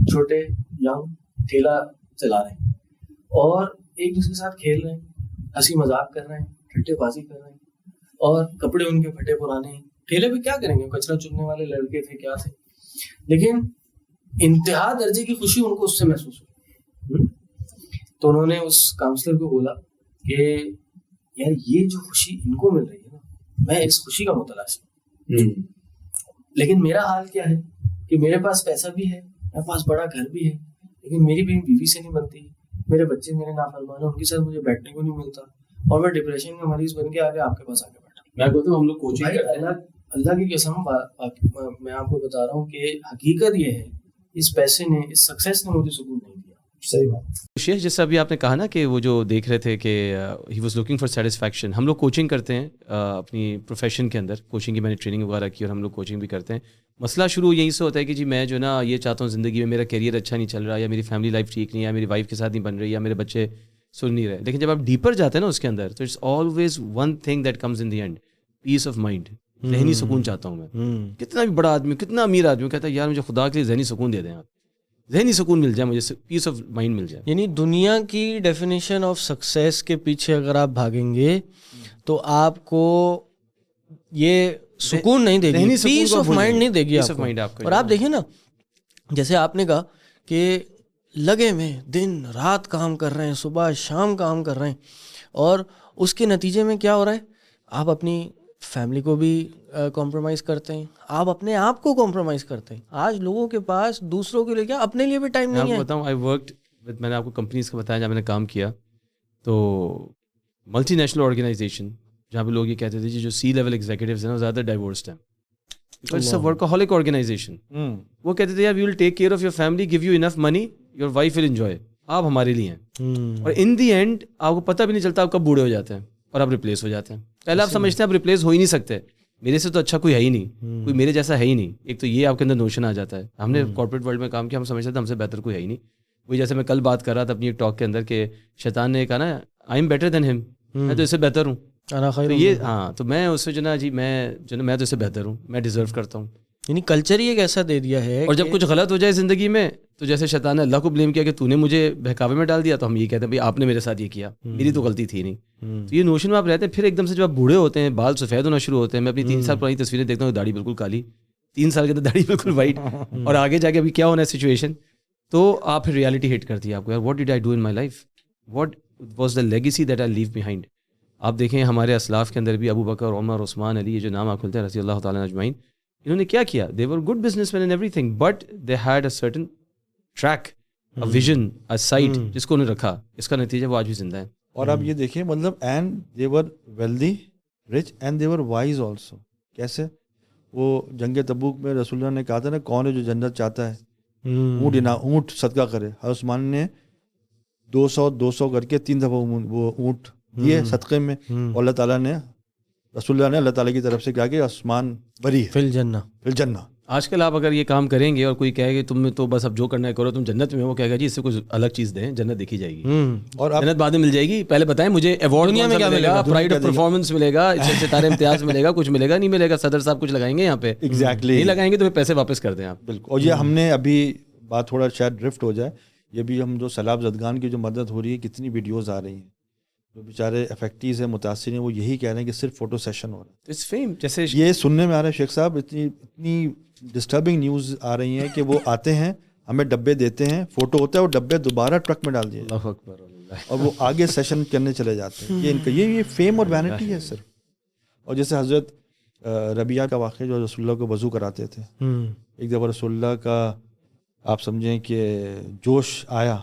چھوٹے ینگ ٹھیلا چلا رہے ہیں اور ایک دوسرے کے ساتھ کھیل رہے ہیں, ہنسی مذاق کر رہے ہیں, ٹھٹے بازی کر رہے ہیں, اور کپڑے ان کے پھٹے پرانے ہیں. ٹھیلے پہ کیا کریں گے, کچرا چننے والے لڑکے تھے, کیا تھے, لیکن انتہا درجے کی خوشی ان کو اس سے محسوس ہوئی. تو انہوں نے اس کاؤنسلر کو بولا کہ یار یہ جو خوشی ان کو مل رہی ہے نا, میں اس خوشی کا متلاشی ہوں, لیکن میرا حال کیا ہے کہ میرے پاس پیسہ بھی ہے, میرے پاس بڑا گھر بھی ہے, لیکن میری بیوی سے نہیں بنتی, میرے بچے میرے نافرمان ہیں, ان کے ساتھ مجھے بیٹھنے کو نہیں ملتا, اور میں ڈپریشن کا مریض بن کے آگے آپ کے پاس آگے بیٹھا. میں کہتا ہوں ہم لوگ کوچنگ کرتے ہیں, اللہ کی قسم میں آپ کو بتا رہا ہوں کہ حقیقت یہ ہے, اس پیسے نے, اس سکسیس نے مجھے سکون نہیں دیا. صحیح بات. شیخ جیسے ابھی آپ نے کہا نا کہ وہ جو دیکھ رہے تھے کہ he was looking for satisfaction. ہم لوگ کوچنگ کرتے ہیں اپنی پروفیشن کے اندر, کوچنگ کی میں نے ٹریننگ وغیرہ کی اور ہم لوگ کوچنگ بھی کرتے ہیں. مسئلہ شروع یہیں سے ہوتا ہے کہ جی میں جو نا یہ چاہتا ہوں زندگی میں میرا کیریئر اچھا نہیں چل رہا, یا میری فیملی لائف ٹھیک نہیں ہے, یا میری وائف کے ساتھ نہیں بن رہی, یا میرے بچے سن نہیں رہے. لیکن جب آپ ڈیپر جاتے ہیں نا اس کے اندر, تو it's always one thing that comes in the end, peace of mind. ذہنی سکون چاہتا ہوں میں. کتنا بھی بڑا آدمی, کتنا امیر آدمی کہتا ہے یار مجھے خدا کے لیے ذہنی سکون دے دیں آپ. ذہنی سکون مل جائے مجھے, پیس آف مائنڈ مل جائے. یعنی دنیا کی ڈیفینیشن آف سکسیس کے پیچھے اگر آپ بھاگیں گے تو آپ کو یہ سکون نہیں دے گی, پیس آف مائنڈ نہیں دے گی آپ کو. اور آپ دیکھیں نا, جیسے آپ نے کہا کہ لگے میں دن رات کام کر رہے ہیں, صبح شام کام کر رہے ہیں, اور اس کے نتیجے میں کیا ہو رہا ہے, آپ اپنی فیملی کو بھی کمپرومائز کرتے ہیں, آپ اپنے آپ کو کمپرومائز کرتے ہیں. آج لوگوں کے پاس دوسروں کے لیے کیا, اپنے لیے بھی ٹائم نہیں ہے. میں بتاؤں, آئی ورکڈ, میں نے آپ کو کمپنیز کا بتایا جہاں میں نے کام کیا, تو ملٹی نیشنل آرگنائزیشن جہاں پہ لوگ یہ کہتے تھے جو سی لیول ایگزیکٹوز ہیں وہ زیادہ ڈائیورسڈ ہیں, اٹس اے ورکہولک آرگنائزیشن. وہ کہتے تھے یار we will take care of your family, give you enough money, your wife will enjoy, آپ ہمارے لیے ہیں. اور ان دی اینڈ آپ کو پتہ بھی نہیں چلتا آپ کب بوڑھے ہو جاتے ہیں اور آپ ریپلیس ہو جاتے ہیں. پہلے آپ سمجھتے ہیں آپ ریپلیس ہو ہی نہیں سکتے, میرے سے تو اچھا کوئی ہے ہی نہیں, کوئی میرے جیسا ہے ہی نہیں. ایک تو یہ آپ کے اندر نوشن آ جاتا ہے. ہم نے کارپوریٹ ورلڈ میں کام کیا, ہم سمجھتے تھے ہم سے بہتر کوئی ہے ہی نہیں. وہی جیسے میں کل بات کر رہا تھا اپنی ایک ٹاک کے اندر کہ شیطان نے کہا نا آئی ایم بیٹر دین ہم, میں تو اس سے بہتر ہوں. تو یہ ہاں, تو میں اس سے جو نا جی میں تو اس سے بہتر ہوں, میں ڈیزرو کرتا ہوں. یعنی کلچر ہی ایک ایسا دے دیا ہے. اور جب کچھ غلط ہو جائے زندگی میں تو جیسے شیطان نے اللہ کو بلیم کیا کہ تو نے مجھے بہکاوے میں ڈال دیا, تو ہم یہ کہتے ہیں بھائی آپ نے میرے ساتھ یہ کیا, میری تو غلطی تھی نہیں. تو یہ نوشن میں آپ رہتے ہیں. پھر ایک دم سے جب آپ بوڑھے ہوتے ہیں, بال سفید ہونا شروع ہوتے ہیں. میں اپنی 3 سال پرانی تصویریں دیکھتا ہوں, داڑھی بالکل کالی, 3 سال کے اندر داڑھی بالکل وائٹ, اور آگے جا کے ابھی کیا ہونا ہے سچویشن, تو آپ پھر ریالٹی ہٹ کرتی ہے آپ کو, یار what did I do in my life, what was the legacy that I leave behind. آپ دیکھیں ہمارے اسلاف کے اندر بھی ابو بکر, عمر, عثمان, علی, یہ جو نام آپ کھلتے ہیں رضی اللہ تعالیٰ اجمعین, انہوں نے کیا کیا, they were good business man and everything, but they had a certain track, a vision, a sight جس کو انہوں نے رکھا. اس کا نتیجہ وہ آج بھی زندہ ہے. اور آپ یہ دیکھیں مطلب and they were wealthy, rich, and they were wise also. کیسے, وہ جنگ تبوک میں رسول اللہ نے کہا تھا نا, کون ہے جو جنت چاہتا ہے اونٹ صدقہ کرے. حضرت عثمان نے 200 کر کے 3 دفعہ وہ اونٹ دیے صدقے میں, اور اللہ تعالیٰ نے, رسول اللہ نے اللہ تعالیٰ کی طرف سے کہا کہ عثمان بری ہے, فی الجنہ. آج کل آپ اگر یہ کام کریں گے اور کوئی کہے کہ تم تو بس اب جو کرنا ہے کرو, تم جنت میں, وہ کہے گا جی اس سے کوئی الگ چیز دیں, جنت دیکھی جائے گی. اور جنت بعد میں مل جائے گی, پہلے بتائیں مجھے ایوارڈ دنیا میں کیا ملے گا, پرائڈ آف پرفارمنس ملے گا, ستارے امتیاز ملے گا, کچھ ملے گا نہیں ملے گا, صدر صاحب کچھ لگائیں گے یہاں پہ, ایگزیکٹلی نہیں لگائیں گے تو پیسے واپس کر دیں آپ. بالکل. اور یہ ہم نے ابھی بات تھوڑا شاید ڈرفٹ ہو جائے, یہ بھی ہم جو سیلاب زدگان کی جو مدد ہو رہی ہے, کتنی ویڈیوز آ رہی ہیں, جو بیچارے افیکٹیز ہیں, متاثر ہیں, وہ یہی کہہ رہے ہیں کہ صرف فوٹو سیشن ہو رہا ہے. It's fame. جیسے یہ سننے میں آ رہا ہے شیخ صاحب, اتنی ڈسٹربنگ نیوز آ رہی ہیں کہ وہ آتے ہیں, ہمیں ڈبے دیتے ہیں, فوٹو ہوتا ہے, وہ ڈبے دوبارہ ٹرک میں ڈال دیے, اللہ اکبر, اور وہ آگے سیشن کرنے چلے جاتے ہیں. یہ ان کا یہ فیم اور وینٹی ہے صرف. اور جیسے حضرت ربیعہ کا واقعہ جو رسول اللہ کو وضو کراتے تھے, ایک دفعہ رسول اللہ کا آپ سمجھیں کہ جوش آیا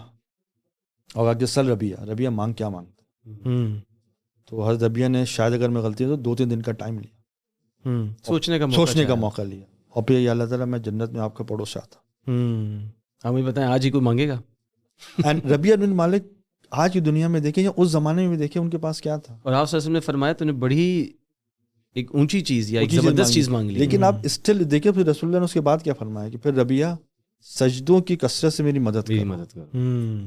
اور آگے سل ربیعہ مانگ کیا مانگتا, تو حضرت ربیعہ نے شاید اگر میں غلطی ہے تو 2-3 دن کا ٹائم لیا, سوچنے کا موقع لیا, اور پھر یا اللہ تعالیٰ میں جنت میں آپ کا پڑوس آتا. ہمیں بتائیں آج ہی کوئی مانگے گا. اینڈ ربیعہ بن مالک آج کی دنیا میں دیکھیں یا اس زمانے میں بھی دیکھیں, ان کے پاس کیا تھا. اور آپ صلی اللہ علیہ وسلم نے فرمایا تو نے بڑی ایک اونچی چیز یا ایک زبردست چیز مانگ لی, لیکن آپ اسٹل دیکھیں پھر رسول اللہ نے اس کے بعد کیا فرمایا کہ پھر ربیعہ سجدوں کی کثرت سے میری مدد کر.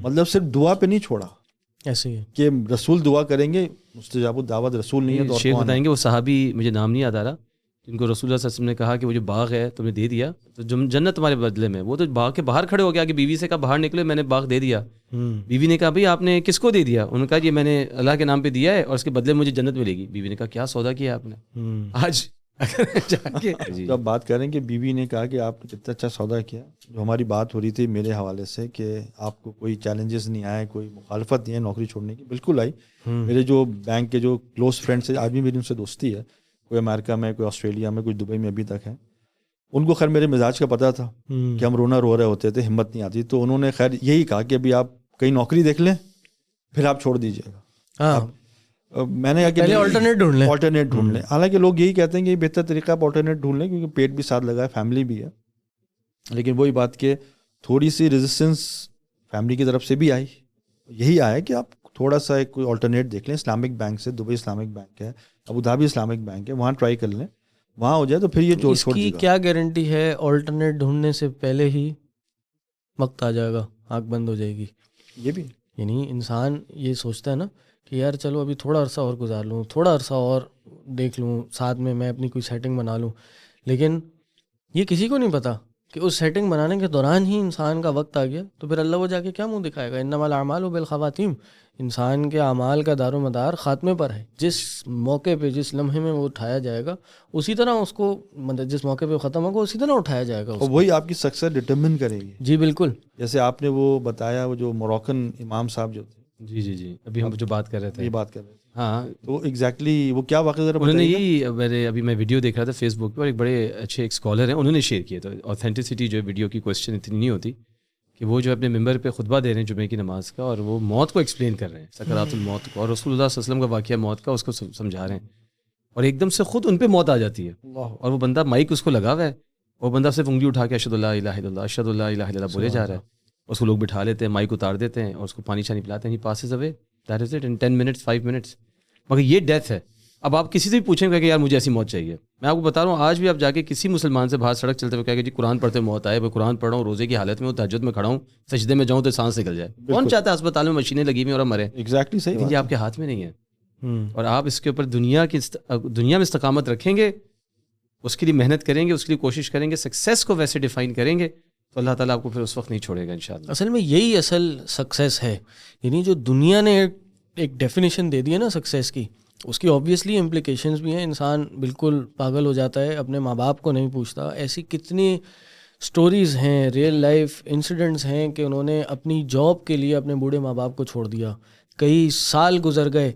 مطلب صرف دعا پہ نہیں چھوڑا, ایسے کہ رسول دعا کریں گے, مستجاب الدعوت رسول نہیں ہے تو شیخ بتائیں گے وہ صحابی, مجھے نام نہیں یاد آ رہا, جن کو رسول اللہ صلی اللہ علیہ وسلم نے کہا کہ وہ جو باغ ہے تم نے دے دیا تو جنت تمہارے بدلے میں. وہ تو باغ کے باہر کھڑے ہو گیا کہ بیوی سے کہا باہر نکلے, میں نے باغ دے دیا. بیوی نے کہا بھائی آپ نے کس کو دے دیا, انہوں نے کہا یہ میں نے اللہ کے نام پہ دیا ہے اور اس کے بدلے مجھے جنت ملے گی. بیوی نے کہا کیا سودا کیا آپ نے آج. تو آپ بات کریں کہ بیوی نے کہا کہ آپ نے کتنا اچھا سودا کیا. جو ہماری بات ہو رہی تھی میرے حوالے سے کہ آپ کو کوئی چیلنجز نہیں آئے, کوئی مخالفت نہیں ہے نوکری چھوڑنے کی, بالکل آئی. میرے جو بینک کے جو کلوز فرینڈس ہیں آج بھی میری ان سے دوستی ہے, کوئی امریکہ میں, کوئی آسٹریلیا میں, کوئی دبئی میں ابھی تک ہے. ان کو خیر میرے مزاج کا پتہ تھا کہ ہم رو رہے ہوتے تھے, ہمت نہیں آتی, تو انہوں نے خیر یہی کہا کہ ابھی آپ کہیں نوکری دیکھ لیں پھر آپ چھوڑ دیجیے گا. میں نے کہا کہ آلٹرنیٹ ڈھونڈ لیں. حالانکہ لوگ یہی کہتے ہیں کہ یہ بہتر طریقہ آپ آلٹرنیٹ ڈھونڈ لیں کیونکہ پیٹ بھی ساتھ لگا ہے, فیملی بھی ہے. لیکن وہی بات کہ تھوڑی سی ریزسٹنس فیملی کی طرف سے بھی آئی. یہی آیا کہ آپ تھوڑا سا ایک کوئی آلٹرنیٹ دیکھ لیں, اسلامک بینک سے, دبئی اسلامک بینک ہے, ابو دھابی اسلامک بینک ہے, وہاں ٹرائی کر لیں, وہاں ہو جائے تو پھر یہ چھوڑ دیجیے گا. کیا گارنٹی ہے آلٹرنیٹ ڈھونڈنے سے پہلے ہی وقت آ جائے گا, آنکھ بند ہو جائے گی. یہ بھی یعنی انسان یہ سوچتا ہے نا کہ یار چلو ابھی تھوڑا عرصہ اور گزار لوں, تھوڑا عرصہ اور دیکھ لوں, ساتھ میں اپنی کوئی سیٹنگ بنا لوں, لیکن یہ کسی کو نہیں پتا کہ اس سیٹنگ بنانے کے دوران ہی انسان کا وقت آ گیا تو پھر اللہ وہ جا کے کیا منہ دکھائے گا؟ انما الاعمال بالخواتیم. انسان کے اعمال کا دار و مدار خاتمے پر ہے. جس موقع پہ جس لمحے میں وہ اٹھایا جائے گا اسی طرح اس کو, مطلب جس موقع پہ ختم ہوگا اسی طرح اٹھایا جائے گا. اور وہی آپ کی سکسیس ڈٹرمن کرے گی. جی بالکل. جیسے آپ نے وہ بتایا, وہ جو موروکن امام صاحب جو تھے, جی ابھی ہم جو بات کر رہے تھے, یہ بات کر رہے تھے, ہاں تو ایگزیکٹلی وہ کیا واقعہ ذرا انہوں نے یہی, ابھی میں ویڈیو دیکھ رہا تھا فیس بک پہ, اور ایک بڑے اچھے ایک اسکالر ہیں, انہوں نے شیئر کیا. تو اوتھینٹسٹی جو ہے ویڈیو کی کوشچن اتنی نہیں ہوتی کہ وہ جو اپنے ممبر پہ خطبہ دے رہے ہیں جمعے کی نماز کا, اور وہ موت کو ایکسپلین کر رہے ہیں, سکرات الموت کو, اور رسول اللہ صلی اللہ علیہ وسلم کا واقعہ موت کا اس کو سمجھا رہے ہیں, اور ایک دم سے خود ان پہ موت آ جاتی ہے, اور وہ بندہ مائک اس کو لگا ہوا ہے, وہ بندہ صرف انگلی اٹھا کے اشہد اللہ الہ الا اللہ اشہد اللہ الہ الا اللہ بولے جا رہا ہے. اس کو لوگ بٹھا لیتے ہیں, مائک اتار دیتے ہیں, اور اس کو پانی شانی پلاتے ہیں, he passes away, that is it, in 10 minutes 5 minutes. مگر یہ ڈیتھ ہے. اب آپ کسی سے بھی پوچھیں گے کہ یار مجھے ایسی موت چاہیے, میں آپ کو بتا رہا ہوں آج بھی آپ جا کے کسی مسلمان سے باہر سڑک چلتے ہوئے کہا کہ جی قرآن پڑھتے موت آئے, میں قرآن پڑھ رہا ہوں, روزے کی حالت میں ہوں, تہجد میں کھڑا ہوں, سجدے میں جاؤں تو سانس نکل جائے. کون چاہتا ہے اسپتال میں مشینیں لگی ہوئی اور مرے؟ ایگزیکٹلی صحیح. یہ آپ کے ہاتھ میں نہیں ہے, اور آپ اس کے اوپر دنیا میں استقامت رکھیں گے, اس کے لیے محنت کریں گے, اس کے لیے کوشش کریں گے, سکسیس کو ویسے ڈیفائن کریں گے, تو اللہ تعالیٰ آپ کو پھر اس وقت نہیں چھوڑے گا انشاءاللہ. اصل میں یہی اصل سکسیس ہے. یعنی جو دنیا نے ایک ڈیفینیشن دے دی ہے نا سکسیس کی, اس کی آبویسلی امپلیکیشنز بھی ہیں. انسان بالکل پاگل ہو جاتا ہے, اپنے ماں باپ کو نہیں پوچھتا. ایسی کتنی سٹوریز ہیں, ریئل لائف انسیڈنٹس ہیں کہ انہوں نے اپنی جاب کے لیے اپنے بوڑھے ماں باپ کو چھوڑ دیا, کئی سال گزر گئے,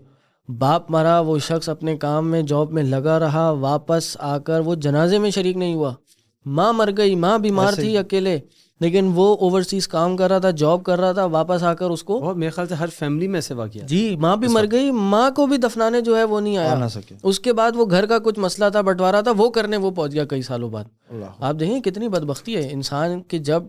باپ مرا, وہ شخص اپنے کام میں جاب میں لگا رہا, واپس آ کر وہ جنازے میں شریک نہیں ہوا. ماں مر گئی, ماں بیمار تھی اکیلے, لیکن وہ اوورسیز کام کر رہا تھا, جاب کر رہا تھا, واپس آ کر اس کو, اور میرے خیال سے ہر فیملی میں ایسے واقعہ, جی ماں بھی مر گئی, ماں کو بھی دفنانے جو ہے وہ نہیں آیا. اس کے بعد وہ گھر کا کچھ مسئلہ تھا, بنٹوارا تھا, وہ کرنے وہ پہنچ گیا کئی سالوں بعد. آپ دیکھیں کتنی بدبختی ہے انسان کی, جب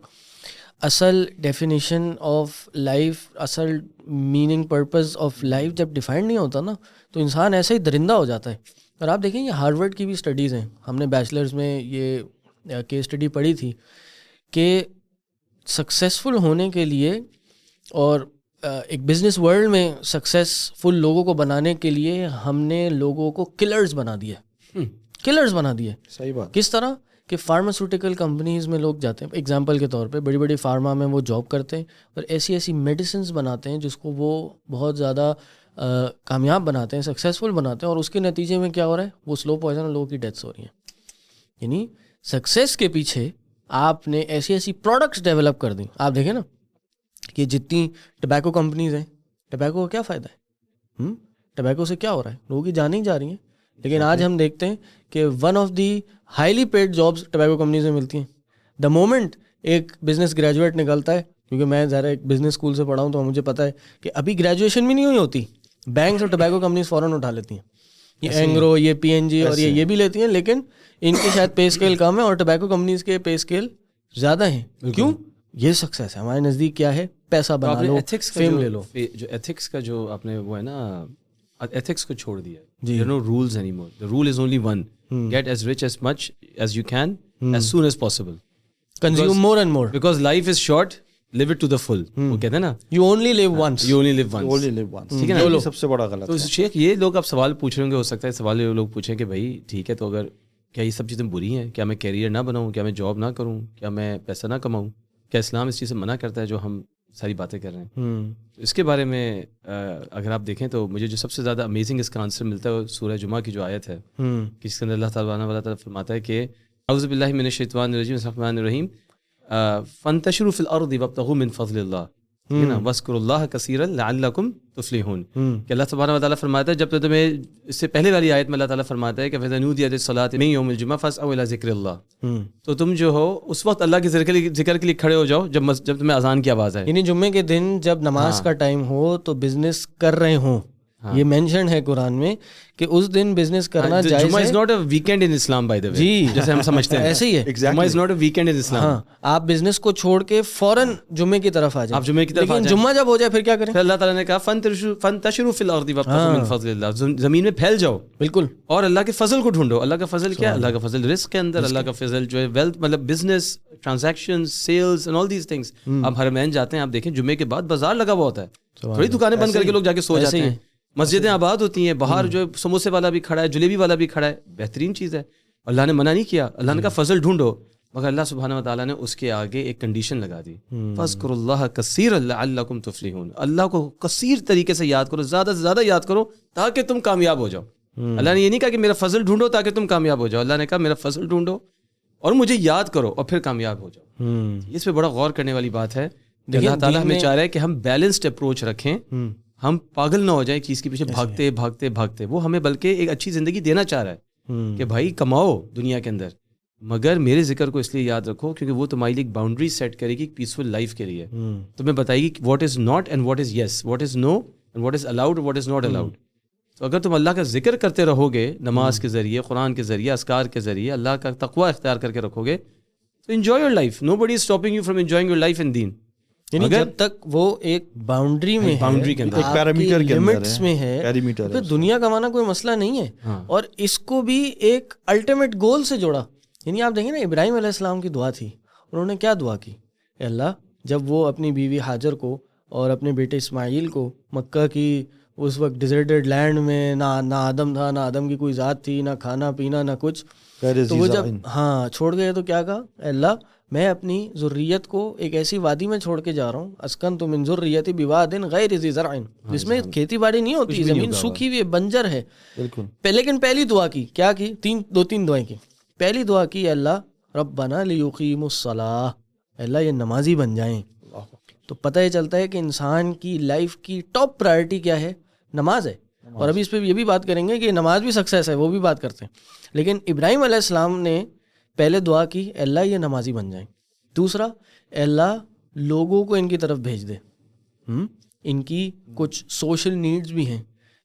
اصل ڈیفینیشن آف لائف, اصل میننگ پرپز آف لائف جب ڈیفائنڈ نہیں ہوتا نا, تو انسان ایسے ہی درندہ ہو جاتا ہے. اور آپ دیکھیں یہ ہارورڈ کی بھی اسٹڈیز ہیں, ہم نے بیچلرز میں یہ کیس اسٹڈی پڑھی تھی کہ سکسیزفل ہونے کے لیے اور ایک بزنس ورلڈ میں سکسیزفل لوگوں کو بنانے کے لیے ہم نے لوگوں کو کلرز بنا دیے, کلرز بنا دیے. صحیح بات. کس طرح کہ فارماسیوٹیکل کمپنیز میں لوگ جاتے ہیں, ایگزامپل کے طور پہ بڑی بڑی فارما میں وہ جاب کرتے ہیں اور ایسی میڈیسنز بناتے ہیں جس کو وہ بہت زیادہ کامیاب بناتے ہیں, سکسیزفل بناتے ہیں, اور اس کے نتیجے میں کیا ہو رہا ہے, وہ سلو پوائزن لوگوں کی ڈیتھس ہو رہی ہیں. یعنی سکسیس کے پیچھے آپ نے ایسی پروڈکٹس ڈیولپ کر دیں. آپ دیکھیں نا کہ جتنی ٹبیکو کمپنیز ہیں, ٹبیکو کا کیا فائدہ ہے, ٹبیکو سے کیا ہو رہا ہے, لوگوں کی جانیں جا رہی ہیں. لیکن آج ہم دیکھتے ہیں کہ one of the highly paid jobs tobacco companies میں ملتی ہیں. دا مومنٹ ایک بزنس گریجویٹ نکلتا ہے, کیونکہ میں ذرا ایک بزنس اسکول سے پڑھا ہوں تو مجھے پتہ ہے کہ ابھی گریجویشن بھی نہیں ہوئی ہوتی, بینکس اور ٹبیکو کمپنیز فوراً اٹھا لیتی ہیں. یہ اینگرو, یہ پی این جی اور یہ بھی لیتی ہیں, لیکن ان کی شاید پے اسکیل کم ہے اور ٹبیکو کمپنیز کے پے اسکیل زیادہ ہیں. کیوں؟ یہ سکسیس ہے ہمارے نزدیک. کیا ہے, پیسہ بنا لو, فیم لے لو. جو ایتھکس کا جو آپ نے وہ ہے نا, ایتھکس کو چھوڑ دیا, there are no rules anymore. The rule is only one. Get as rich as much as you can as soon as possible. Consume more and more. Because life is short, live it to the full. وہ کہتے ہیں نا, you only live once. You only live once. Only live once. ٹھیک ہے نا, یہ سب سے بڑا غلط تو شیخ یہ لوگ اب سوال پوچھ رہے ہوں گے, ہو سکتا ہے سوال لوگ پوچھیں کہ بھائی ٹھیک ہے, تو اگر کیا یہ سب چیزیں بری ہیں, کیا میں کیریئر نہ بناؤں, کیا میں جاب نہ کروں, کیا میں پیسہ نہ کماؤں, کیا اسلام اس چیز سے منع کرتا ہے جو ہم ساری باتیں کر رہے ہیں. اس کے بارے میں اگر آپ دیکھیں تو مجھے جو سب سے زیادہ امیزنگ اس کا آنسر ملتا ہے وہ سورہ جمعہ کی جو آیت ہے, جس کے اندر اللہ تعالیٰ فرماتا ہے کہ اعوذ باللہ من الشیطان الرجیم بسم اللہ الرحمن الرحیم فانتشروا فی الارض وابتغوا من فضل اللہ, ٹھیک ہے نا, واذکروا اللہ کثیرا لعلکم تفلحون. کہ اللہ سبحانہ و تعالیٰ فرماتا ہے, جب تو تمہیں اس سے پہلے والی آیت میں اللہ تعالیٰ فرماتا ہے کہ فاذا نودی للصلاۃ من یوم الجمعہ فاسعوا الی ذکر اللہ, تو تم جو ہو اس وقت اللہ کے ذکر کے لیے کھڑے ہو جاؤ جب تمہیں اذان کی آواز آئے. یعنی جمعے کے دن جب نماز کا ٹائم ہو تو بزنس کر رہے ہوں. یہ مینشن ہے قرآن میں کہ اس دن بزنس کرنا جائز ہے. جمعہ is not a weekend in Islam by the way, جی جیسے ہم سمجھتے ہیں ایسے ہی ہے. جمعہ is not a weekend in اسلام. ہاں, آپ بزنس کو چھوڑ کے فوراً جمعے کی طرف آ جائیں. آپ جمعے کی طرف آ جائیں. جمعہ جب ہو جائے پھر کیا کریں؟ اللہ تعالیٰ نے کہا فانتشروا فی الارض وابتغوا من فضل اللہ, زمین میں پھیل جاؤ. بالکل. اور اللہ کے فضل کو ڈھونڈو. اللہ کا فضل کیا؟ اللہ کا فضل رزق کے اندر, اللہ کا فضل جو ہے ویلتھ, مطلب business transaction, sales and all these things. آپ حرمین جاتے ہیں, آپ دیکھیں جمعے کے بعد بازار لگا ہوا ہوتا ہے, تھوڑی دکانیں بند کر کے لوگ جا کے سو جاتے ہیں. مسجدیں آباد ہوتی ہیں, باہر جو سموسے والا بھی کھڑا ہے, جلیبی والا بھی کھڑا ہے, بہترین چیز ہے. اللہ نے منع نہیں کیا, اللہ نے کہا فضل ڈھونڈو. مگر اللہ سبحانہ و تعالیٰ نے اس کے آگے ایک کنڈیشن لگا دی، فاذکروا اللہ کثیرا لعلکم تفلحون، اللہ کو کثیر طریقے سے یاد کرو، زیادہ سے زیادہ یاد کرو تاکہ تم کامیاب ہو جاؤ. اللہ نے یہ نہیں کہا کہ میرا فضل ڈھونڈو تاکہ تم کامیاب ہو جاؤ، اللہ نے کہا میرا فضل ڈھونڈو اور مجھے یاد کرو اور پھر کامیاب ہو جاؤ. اس پہ بڑا غور کرنے والی بات ہے. اللہ تعالیٰ ہمیں چاہ رہا ہے کہ ہم بیلنسڈ اپروچ رکھیں، ہم پاگل نہ ہو جائیں چیز کے پیچھے بھاگتے بھاگتے بھاگتے. وہ ہمیں بلکہ ایک اچھی زندگی دینا چاہ رہا ہے کہ بھائی کماؤ دنیا کے اندر، مگر میرے ذکر کو اس لیے یاد رکھو کیونکہ وہ تمہاری لیے ایک باؤنڈری سیٹ کرے گی ایک پیسفل لائف کے لیے. تمہیں بتائے گی what is not and what is yes, what is no and what is allowed what is not allowed. تو اگر تم اللہ کا ذکر کرتے رہو گے نماز کے ذریعے، قرآن کے ذریعے، اذکار کے ذریعے، اللہ کا تقوی اختیار کر کے رکھو گے تو enjoy your life. Nobody is stopping you from enjoying your life in then. یعنی جب تک وہ ایک باؤنڈری میں باؤنڈری کے اندر، ایک پیرامیٹر کے اندر لمٹس میں ہے، پیرامیٹر پھر دنیا کمانا کوئی مسئلہ نہیں ہے. اور اس کو بھی ایک الٹیمیٹ گول سے جوڑا. یعنی آپ دیکھیں نا ابراہیم علیہ السلام کی دعا تھی، انہوں نے کیا دعا کی؟ اے اللہ، جب وہ اپنی بیوی ہاجر کو اور اپنے بیٹے اسماعیل کو مکہ کی اس وقت ڈیزرٹڈ لینڈ میں، نہ آدم تھا، نہ آدم کی کوئی ذات تھی، نہ کھانا پینا، نہ کچھ، تو وہ جب چھوڑ گئے تو کیا کہا؟ اے اللہ، میں اپنی ذریت کو ایک ایسی وادی میں چھوڑ کے جا رہا ہوں، اسکنت من ذریتی بواد غیر ذی زرع، جس میں کھیتی باڑی نہیں ہوتی، زمین سوکھی ہوئی ہے، بنجر ہے. لیکن پہلی دعا کی کیا کی؟ دو تین دعائیں کی. پہلی دعا کی اے اللہ ربنا لیقیموا الصلاۃ، اے اللہ یہ نمازی بن جائیں. تو پتہ یہ چلتا ہے کہ انسان کی لائف کی ٹاپ پرائرٹی کیا ہے؟ نماز ہے. اور ابھی اس پہ یہ بھی بات کریں گے کہ نماز بھی سکسیس ہے، وہ بھی بات کرتے ہیں. لیکن ابراہیم علیہ السلام نے پہلے دعا کی اے اللہ یہ نمازی بن جائیں. دوسرا، اے اللہ لوگوں کو ان کی طرف بھیج دے، ان کی کچھ سوشل نیڈز بھی ہیں،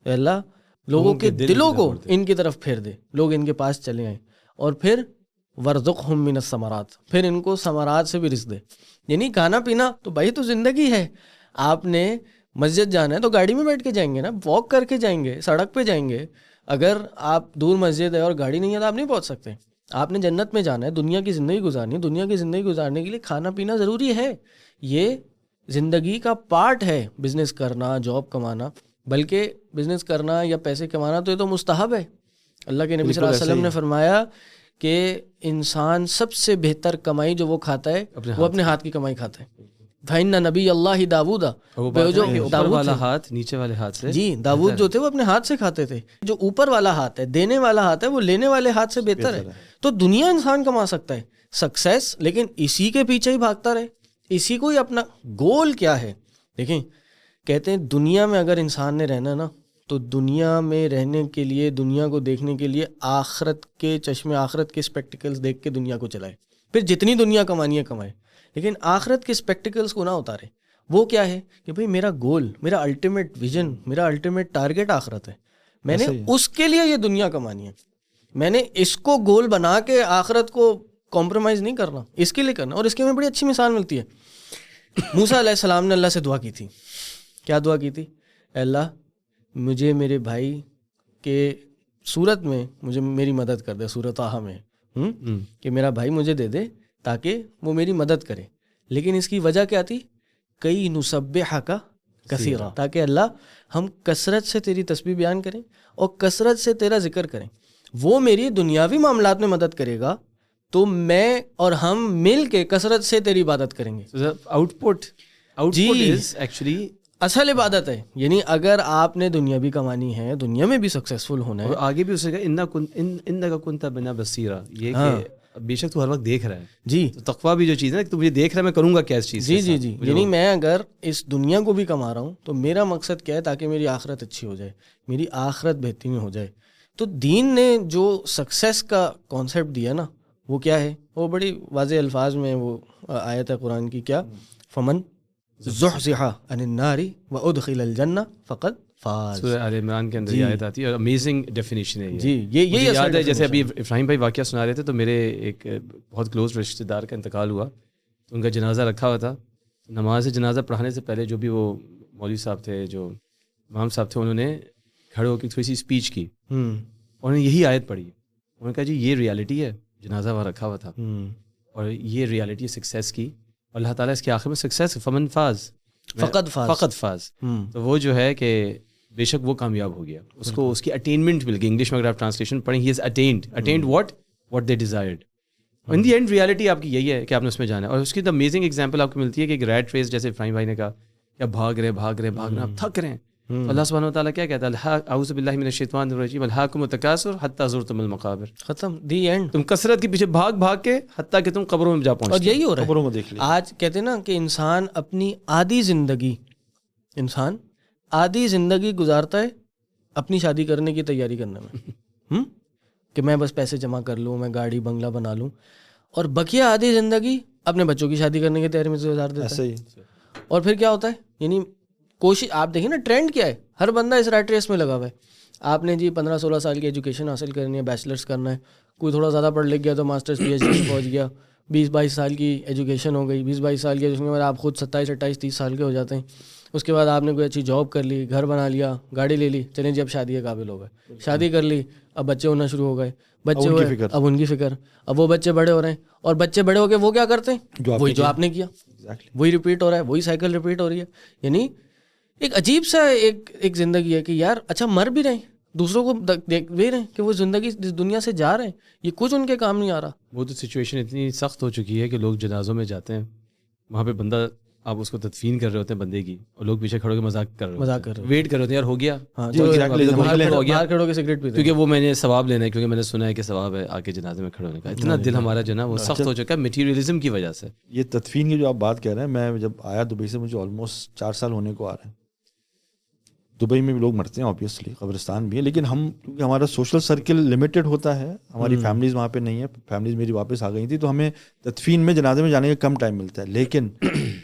اے اللہ لوگوں کے دلوں کو ان کی طرف پھیر دے، لوگ ان کے پاس چلے آئیں. اور پھر ورزقہم من الثمرات، پھر ان کو ثمرات سے بھی رزق دے. یعنی کھانا پینا تو بھائی تو زندگی ہے. آپ نے مسجد جانا ہے تو گاڑی میں بیٹھ کے جائیں گے نا، واک کر کے جائیں گے، سڑک پہ جائیں گے. اگر آپ دور مسجد ہے اور گاڑی نہیں ہے تو آپ نہیں پہنچ سکتے. آپ نے جنت میں جانا ہے، دنیا کی زندگی گزارنی ہے. دنیا کی زندگی گزارنے کے لیے کھانا پینا ضروری ہے. یہ زندگی کا پارٹ ہے. بزنس کرنا، جاب کمانا، بلکہ بزنس کرنا یا پیسے کمانا تو یہ تو مستحب ہے. اللہ کے نبی صلی اللہ علیہ وسلم نے فرمایا کہ انسان سب سے بہتر کمائی جو وہ کھاتا ہے وہ اپنے ہاتھ کی کمائی کھاتا ہے. فَإِنَّ نَبِيَّ اللَّهِ داؤد، جو داؤد والا ہاتھ نیچے والے ہاتھ سے، جی داؤد جو تھے وہ اپنے ہاتھ سے کھاتے تھے. جو اوپر والا ہاتھ ہے، دینے والا ہاتھ ہے، وہ لینے والے ہاتھ سے بہتر ہے. تو دنیا انسان کما سکتا ہے سکسیس، لیکن اسی کے پیچھے ہی بھاگتا رہے، اسی کو ہی اپنا گول کیا ہے. دیکھیں کہتے ہیں دنیا میں اگر انسان نے رہنا نا تو دنیا میں رہنے کے لیے، دنیا کو دیکھنے کے لیے آخرت کے چشمے، آخرت کے اسپیکٹیکلز دیکھ کے دنیا کو چلائے. پھر جتنی دنیا کمانی ہے کمائے، لیکن آخرت کے اسپیکٹیکلز کو نہ اتارے. وہ کیا ہے کہ بھئی میرا گول، میرا الٹیمیٹ ویژن، میرا الٹیمیٹ ٹارگیٹ آخرت ہے. میں نے اس کے لیے یہ دنیا کمانی ہے. میں نے اس کو گول بنا کے آخرت کو کمپرومائز نہیں کرنا، اس کے لیے کرنا. اور اس کی ہمیں بڑی اچھی مثال ملتی ہے. موسیٰ علیہ السلام نے اللہ سے دعا کی تھی. کیا دعا کی تھی؟ اے اللہ مجھے میرے بھائی کے صورت میں مجھے میری مدد کر دے. سورۃ طٰہٰ میں کہ میرا بھائی مجھے دے دے تاکہ وہ میری مدد کرے. لیکن اس کی وجہ کیا تھی؟ کئی نسبحک کثیرا، تاکہ اللہ ہم کثرت سے تیری تسبیح بیان کریں اور کثرت سے تیرا ذکر کریں. وہ میری دنیاوی معاملات میں مدد کرے گا تو میں اور ہم مل کے کثرت سے تیری عبادت کریں گے. آؤٹ پٹ از ایکچولی اصل عبادت ہے. یعنی اگر آپ نے دنیا بھی کمانی ہے، دنیا میں بھی سکسیزفل ہونا ہے، اور آگے بھی اسے کہا انک کنت بنا بصیرا، یہ کہ بے شک تو ہر وقت دیکھ رہا ہے. جی تو تقویٰ بھی جو چیز ہے کہ تو مجھے دیکھ رہا ہے، میں کروں گا کیا اس چیز. جی جی جی. یعنی میں اگر اس دنیا کو بھی کما رہا ہوں تو میرا مقصد کیا ہے؟ تاکہ میری آخرت اچھی ہو جائے، میری آخرت بہترین ہو جائے. تو دین نے جو سکسیس کا کانسیپٹ دیا نا وہ کیا ہے؟ وہ بڑی واضح الفاظ میں وہ آیت ہے قرآن کی، کیا؟ فمن زحزح عن النار وادخل الجنہ فقد فاز. سورہ آل عمران کے اندر یہ آیت آتی ہے اور امیزنگ ڈیفینیشن ہے. جی یہ یاد ہے جیسے ابھی افراہیم بھائی واقعہ سنا رہے تھے تو میرے ایک بہت کلوز رشتہ دار کا انتقال ہوا تو ان کا جنازہ رکھا ہوا تھا. نماز جنازہ پڑھانے سے پہلے جو بھی وہ مولوی صاحب تھے، جو امام صاحب تھے، انہوں نے کھڑے ہو کے تھوڑی سی اسپیچ کی. انہوں نے یہی آیت پڑھی. انہوں نے کہا جی یہ ریالٹی ہے، جنازہ وہاں رکھا ہوا تھا اور یہ ریالٹی ہے سکسیس کی. اللہ تعالیٰ اس کے آخر میں سکسیس فمن فاز فقط فاز. تو وہ جو ہے کہ بے شک وہ کامیاب ہو گیا، اس کو اس کی اٹینمنٹ مل گئی. انگلش میں اگر آپ ٹرانسلیشن پڑھیں، he is attained what they desired. In the end reality آپ کی یہی ہے کہ آپ نے اس میں جانا ہے. اور اس کی دا امیزنگ ایگزامپل آپ کو ملتی ہے کہ ایک ریٹ ریس, جیسے ابراہیم بھائی نے کہا کہ آپ بھاگ رہے آپ تھک رہے ہیں. اللہ سبحانہ و تعالیٰ کیا کہتا ہے, اعوذ باللہ من الشیطان الرجیم, الہاکم التکاثر حتی زرتم المقابر. ختم, دی اینڈ. تم کثرت کے پیچھے بھاگ کے حتیٰ کہ تم قبروں میں جا پہنچتے. اور یہی ہو رہا ہے قبروں کو دیکھ لیا. آج کہتے ہیں نا کہ انسان اپنی آدھی زندگی گزارتا ہے اپنی شادی کرنے کی تیاری کرنے میں, کہ میں بس پیسے جمع کر لوں, میں گاڑی بنگلہ بنا لوں, اور بقیہ آدھی زندگی اپنے بچوں کی شادی کرنے کی تیاری میں گزار دیتا ہے. اور پھر کیا ہوتا ہے, یعنی کوشش, آپ دیکھیں نا ٹرینڈ کیا ہے, ہر بندہ اس ریٹ ریس میں لگا ہوا ہے. آپ نے جی 15-16 سال کی ایجوکیشن حاصل کرنی ہے, بیچلرس کرنا ہے, کوئی تھوڑا زیادہ پڑھ لکھ گیا تو ماسٹرس پی ایچ ڈی میں پہنچ گیا, 20-22 سال کی ایجوکیشن ہو گئی, 20-22 سال کی, اس کے بعد آپ خود 27-28-30 سال کے ہو جاتے ہیں. اس کے بعد آپ نے کوئی اچھی جاب کر لی, گھر بنا لیا, گاڑی لے لی, چلیں جی اب شادی کے قابل ہو گئے, شادی کر لی, اب بچے ہونا شروع ہو گئے, بچے ہوئے, اب ان کی فکر, اب وہ بچے بڑے ہو رہے ہیں, اور بچے بڑے ہو کے وہ کیا کرتے ہیں, وہی جو آپ نے کیا, وہی ریپیٹ ہو رہا ہے, وہی سائیکل ریپیٹ ہو رہی ہے. یعنی ایک عجیب سا ایک زندگی ہے کہ یار اچھا مر بھی رہے ہیں, دوسروں کو دیکھ بھی رہے ہیں کہ وہ زندگی اس دنیا سے جا رہے ہیں, یہ کچھ ان کے کام نہیں آ رہا. وہ تو سچویشن اتنی سخت ہو چکی ہے کہ لوگ جنازوں میں جاتے ہیں, وہاں پہ بندہ آپ اس کو تدفین کر رہے ہوتے ہیں بندے کی, اور لوگ پیچھے کھڑے ہو کے مذاق کر رہے ہیں, ویٹ کر رہے ہوتے ہیں, یار ہو گیا, باہر کھڑے ہو کے سگریٹ پیتے, کیونکہ وہ میں نے ثواب لینا ہے, کیونکہ میں نے سنا ہے کہ ثواب ہے آ کے جنازے میں کھڑے ہونے کا. اتنا دل ہمارا جو ہے نا وہ سخت ہو چکا ہے میٹیریلزم کی وجہ سے. یہ تدفین کی جو آپ بات کہہ رہے ہیں, میں جب آیا دبئی سے, مجھے آلموسٹ 4 سال ہونے کو آ رہے ہیں. دبئی میں بھی لوگ مرتے ہیں آبویسلی, قبرستان بھی ہے, لیکن ہم کیونکہ ہمارا سوشل سرکل لمیٹڈ ہوتا ہے, ہماری فیملیز وہاں پہ نہیں ہے, فیملیز میری واپس آ گئی تھی, تو ہمیں تدفین میں جنازے میں جانے کا کم ٹائم ملتا ہے. لیکن